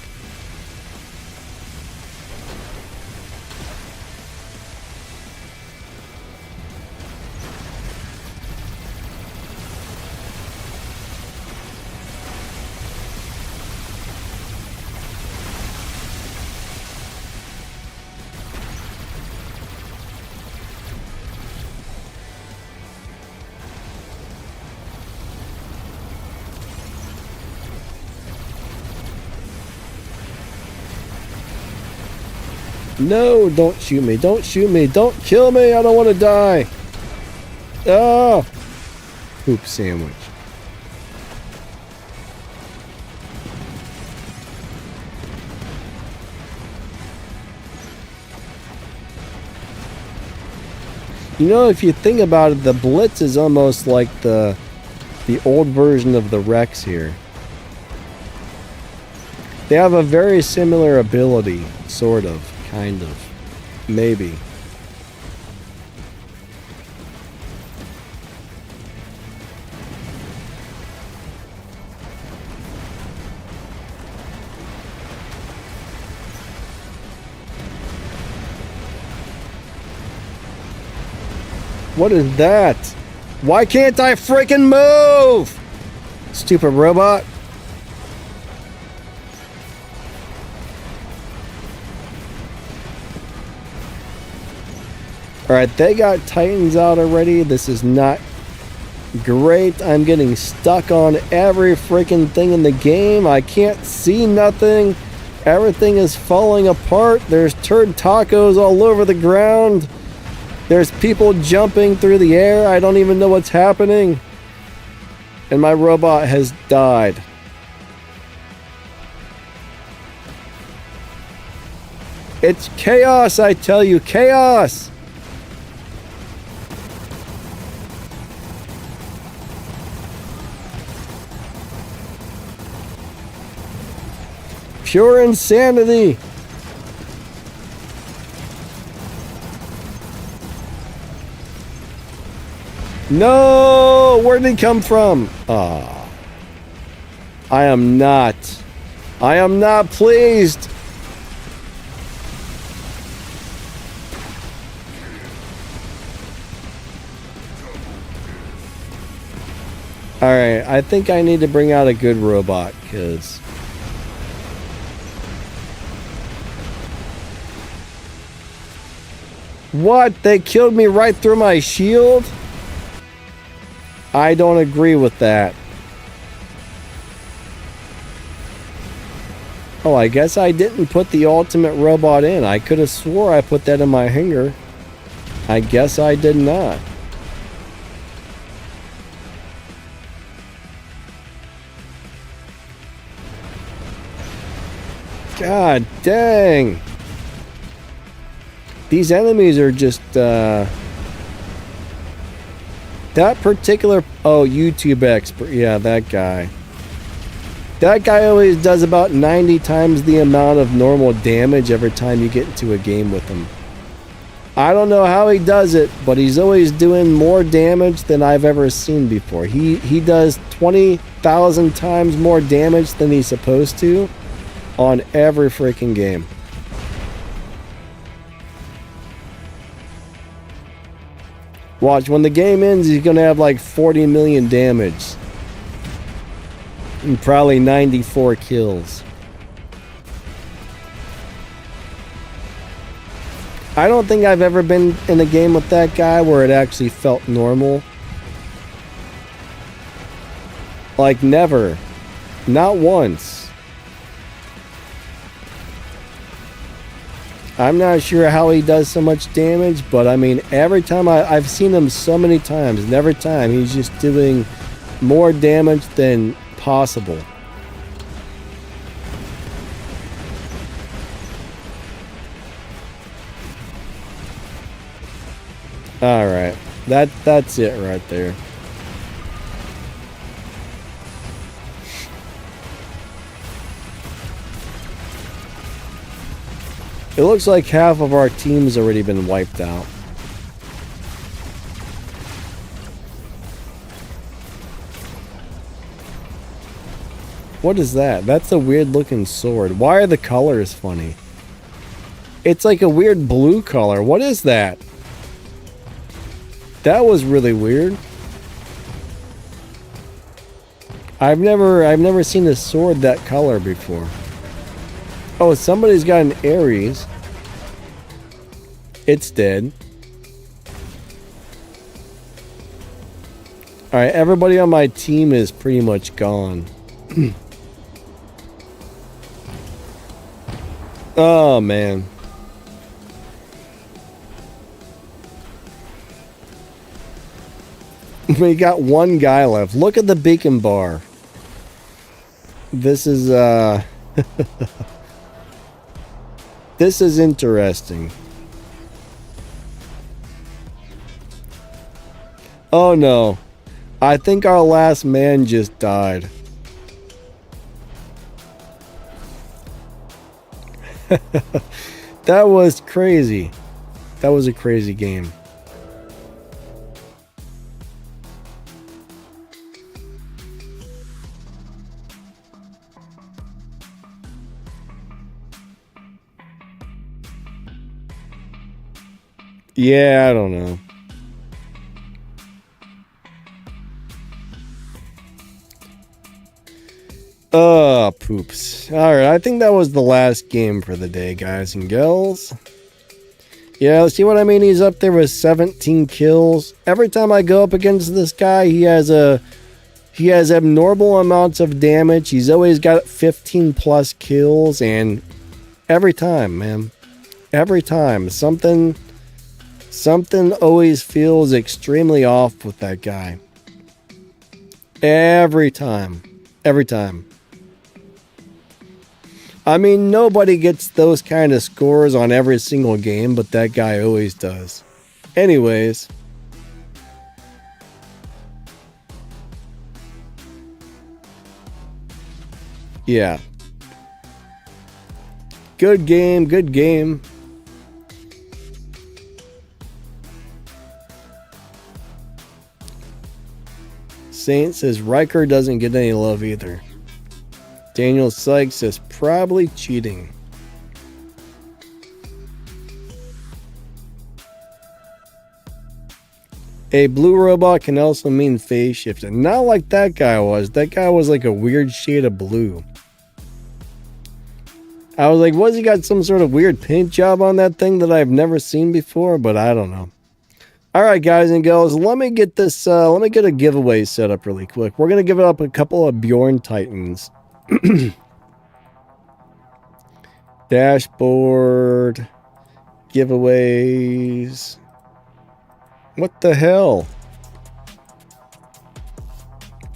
Speaker 1: No, don't shoot me. Don't shoot me. Don't kill me. I don't want to die. Oh. Poop sandwich. You know, if you think about it, the Blitz is almost like the old version of the Rex here. They have a very similar ability, sort of, kind of, maybe. What is that? Why can't I freaking move? Stupid robot. Alright, they got Titans out already. This is not great. I'm getting stuck on every freaking thing in the game. I can't see nothing. Everything is falling apart. There's turd tacos all over the ground. There's people jumping through the air. I don't even know what's happening. And my robot has died. It's chaos, I tell you, chaos! Pure insanity! No! Where did he come from? Ah. I am not pleased. Alright, I think I need to bring out a good robot, because... What? They killed me right through my shield? I don't agree with that. Oh, I guess I didn't put the ultimate robot in. I could have swore I put that in my hanger. I guess I did not. God dang. These enemies are just, that particular... Oh, YouTube expert. Yeah, that guy. That guy always does about 90 times the amount of normal damage every time you get into a game with him. I don't know how he does it, but he's always doing more damage than I've ever seen before. He does 20,000 times more damage than he's supposed to on every freaking game. Watch, when the game ends, he's gonna have like 40 million damage. And probably 94 kills. I don't think I've ever been in a game with that guy where it actually felt normal. Like, never. Not once. I'm not sure how he does so much damage, but I mean, every time I've seen him so many times, and every time he's just doing more damage than possible. Alright, that's it right there. It looks like half of our team's already been wiped out. What is that? That's a weird looking sword. Why are the colors funny? It's like a weird blue color. What is that? That was really weird. I've never seen a sword that color before. Oh, somebody's got an Ares. It's dead. Alright, everybody on my team is pretty much gone. Oh, man. We got one guy left. Look at the beacon bar. This is this is interesting. Oh no. I think our last man just died. That was crazy. That was a crazy game. Yeah, I don't know. Poops. Alright, I think that was the last game for the day, guys and girls. Yeah, see what I mean? He's up there with 17 kills. Every time I go up against this guy, he has abnormal amounts of damage. He's always got 15 plus kills, and every time, man. Every time. Something always feels extremely off with that guy. Every time. Every time. I mean, nobody gets those kind of scores on every single game, but that guy always does. Anyways. Yeah. Good game, good game. Saint says Riker doesn't get any love either. Daniel Sykes says probably cheating. A blue robot can also mean phase shifted. Not like that guy was. That guy was like a weird shade of blue. I was like, was he got some sort of weird paint job on that thing that I've never seen before? But I don't know. All right, guys and girls, let me get this. Let me get a giveaway set up really quick. We're gonna give it up a couple of Bjorn Titans. Dashboard giveaways. What the hell?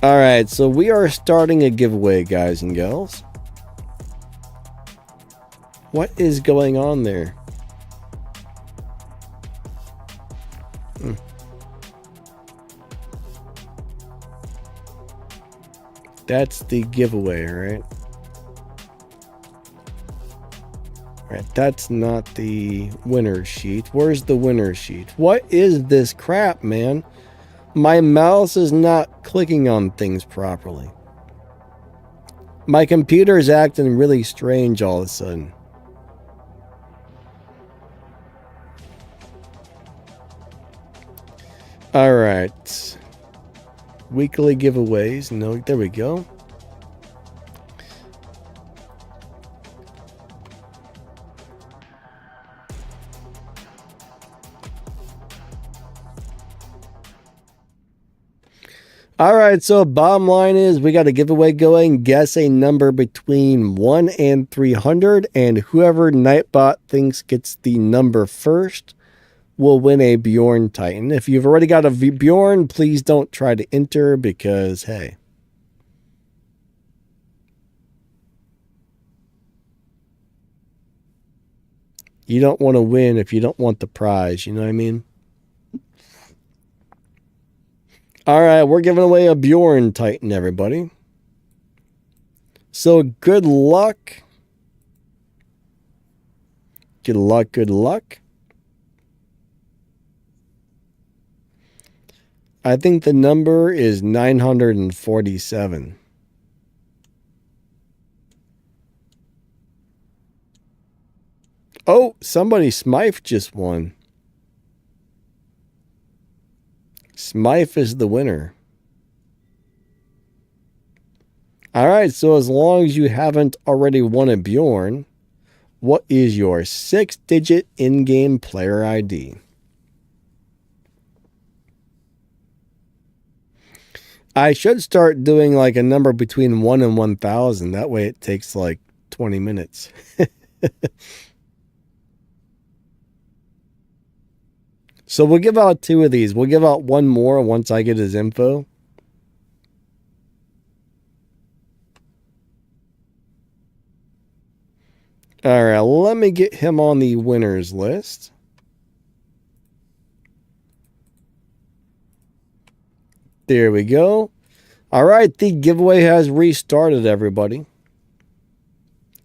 Speaker 1: All right, so we are starting a giveaway, guys and girls. What is going on there? That's the giveaway, right? Right, that's not the winner sheet. Where's the winner sheet? What is this crap, man? My mouse is not clicking on things properly. My computer is acting really strange all of a sudden. All right. Weekly giveaways. No, there we go. All right, so bottom line is we got a giveaway going. Guess a number between 1 and 300, and whoever Nightbot thinks gets the number first will win a Bjorn Titan. If you've already got a Bjorn, please don't try to enter because, hey. You don't want to win if you don't want the prize, you know what I mean? All right, we're giving away a Bjorn Titan, everybody. So good luck. Good luck, good luck. I think the number is 947. Oh, somebody, Smythe just won. Smythe is the winner. All right, so as long as you haven't already won a Bjorn, what is your 6-digit in-game player ID? I should start doing like a number between 1 and 1,000. That way it takes like 20 minutes. So we'll give out 2 of these. We'll give out 1 more once I get his info. All right, let me get him on the winners list. There we go. All right, the giveaway has restarted, everybody.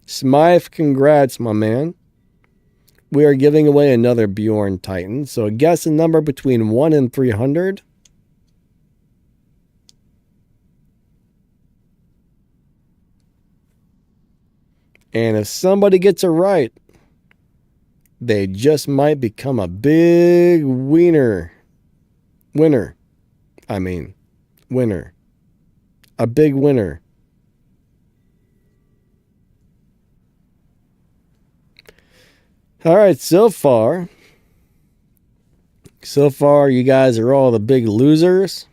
Speaker 1: Smythe, congrats, my man. We are giving away another Bjorn Titan. So guess a number between 1 and 300. And if somebody gets it right, they just might become a big winner. Winner. A big winner. All right, so far, you guys are all the big losers.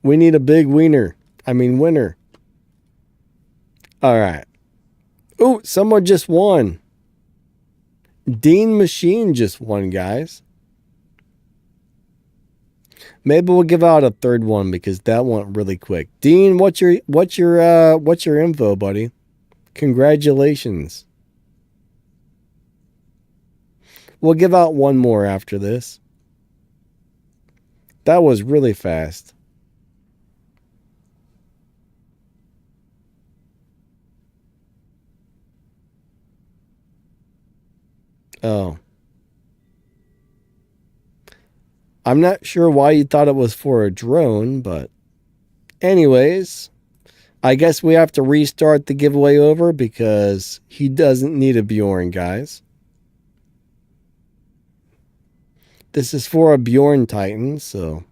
Speaker 1: We need a big winner. Winner. All right. Ooh, someone just won. Dean Machine just won, guys. Maybe we'll give out a third one because that went really quick. Dean, what's your info, buddy? Congratulations. We'll give out 1 more after this. That was really fast. Oh. I'm not sure why you thought it was for a drone, but anyways, I guess we have to restart the giveaway over because he doesn't need a Bjorn, guys. This is for a Bjorn Titan, so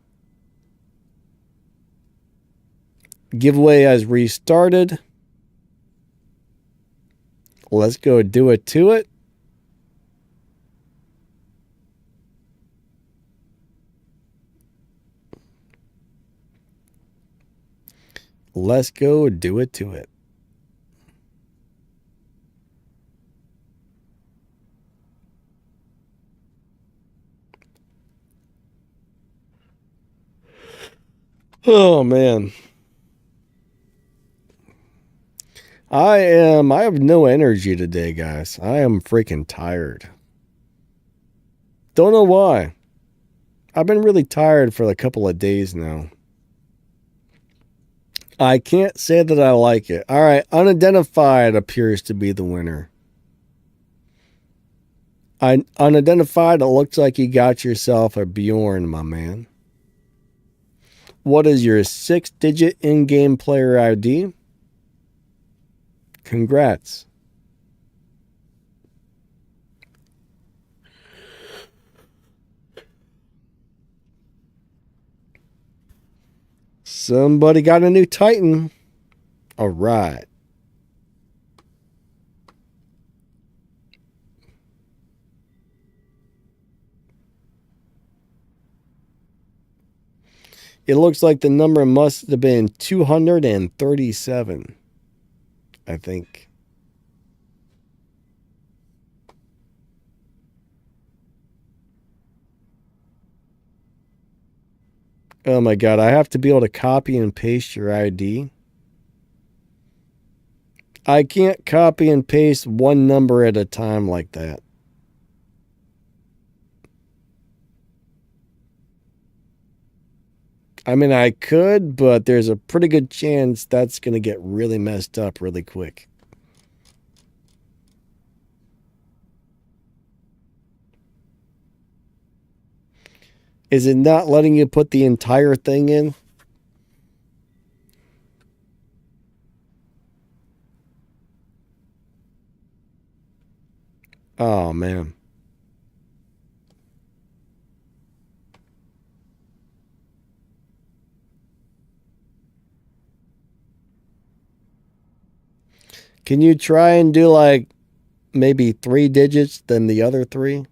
Speaker 1: giveaway has restarted. Let's go do it to it. Let's go do it to it. Oh, man. I have no energy today, guys. I am freaking tired. Don't know why. I've been really tired for a couple of days now. I can't say that I like it. All right, unidentified appears to be the winner. Unidentified, it looks like you got yourself a Bjorn, my man. What is your 6-digit in-game player ID? Congrats. Somebody got a new Titan. All right. It looks like the number must have been 237, I think. Oh my God, I have to be able to copy and paste your ID. I can't copy and paste one number at a time like that. I mean, I could, but there's a pretty good chance that's going to get really messed up really quick. Is it not letting you put the entire thing in? Oh, man. Can you try and do like maybe 3 digits than the other 3?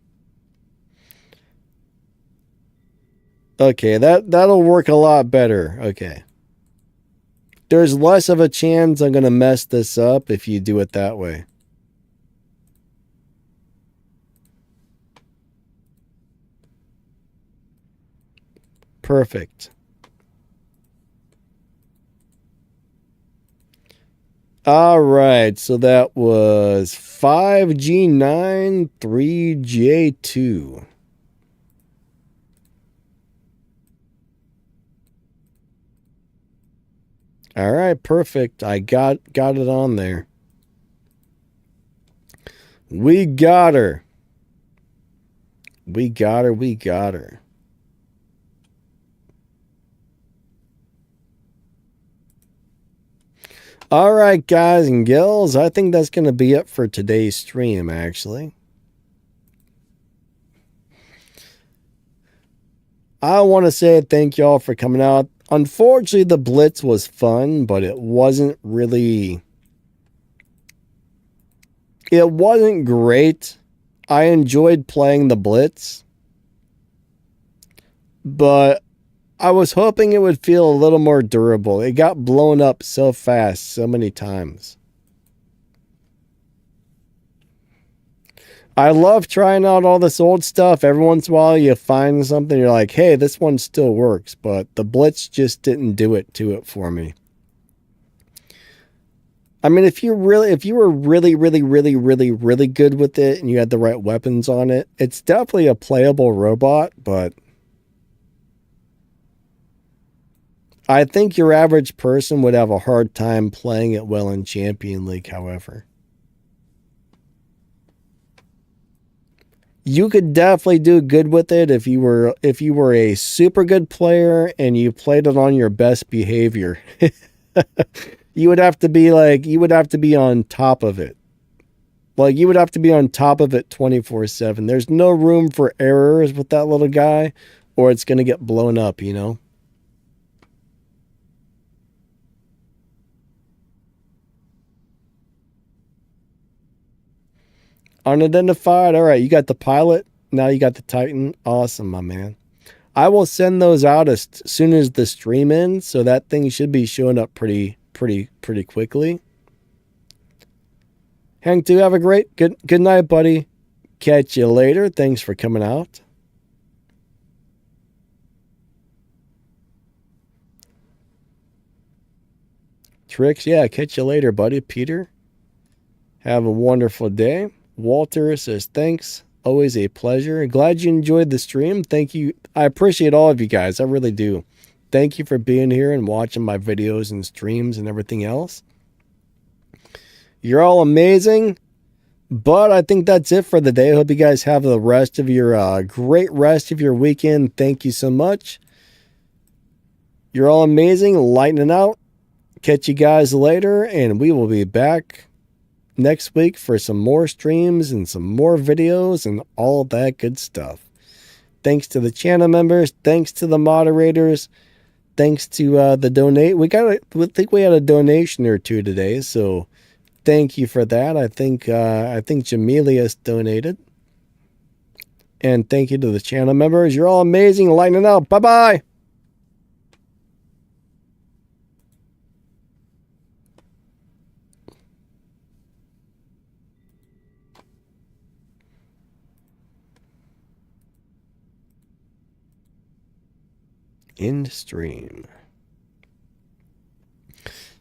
Speaker 1: Okay, that'll work a lot better. Okay. There's less of a chance I'm going to mess this up if you do it that way. Perfect. All right, so that was 5G9, 3J2. All right, perfect. I got it on there. We got her. We got her. We got her. All right, guys and gals, I think that's going to be it for today's stream, actually. I want to say thank y'all for coming out. Unfortunately, the Blitz was fun, but it wasn't really... It wasn't great. I enjoyed playing the Blitz, but I was hoping it would feel a little more durable. It got blown up so fast, so many times. I love trying out all this old stuff. Every once in a while you find something, you're like, hey, this one still works, but the Blitz just didn't do it to it for me. I mean, if you were really good with it and you had the right weapons on it, it's definitely a playable robot, but I think your average person would have a hard time playing it well in Champion League, however. You could definitely do good with it if you were a super good player and you played it on your best behavior. You would have to be on top of it. Like, you would have to be on top of it 24/7. There's no room for errors with that little guy, or it's going to get blown up, you know? Unidentified. All right, you got the pilot. Now you got the Titan. Awesome, my man. I will send those out as soon as the stream ends, so that thing should be showing up pretty quickly. Hank, do have a great good night, buddy. Catch you later. Thanks for coming out. Tricks, yeah, catch you later, buddy. Peter, have a wonderful day. Walter says thanks. Always a pleasure. Glad you enjoyed the stream. Thank you. I appreciate all of you guys. I really do. Thank you for being here and watching my videos and streams and everything else. You're all amazing. But I think that's it for the day. I hope you guys have the rest of your great rest of your weekend. Thank you so much. You're all amazing. Lightning out. Catch you guys later, and we will be back next week for some more streams and some more videos and all that good stuff. Thanks to the channel members. Thanks to the moderators. Thanks to the donate. I think we had a donation or two today, so thank you for that. I think Jamilius donated. And thank you to the channel members. You're all amazing. Lightning out. Bye-bye. End stream.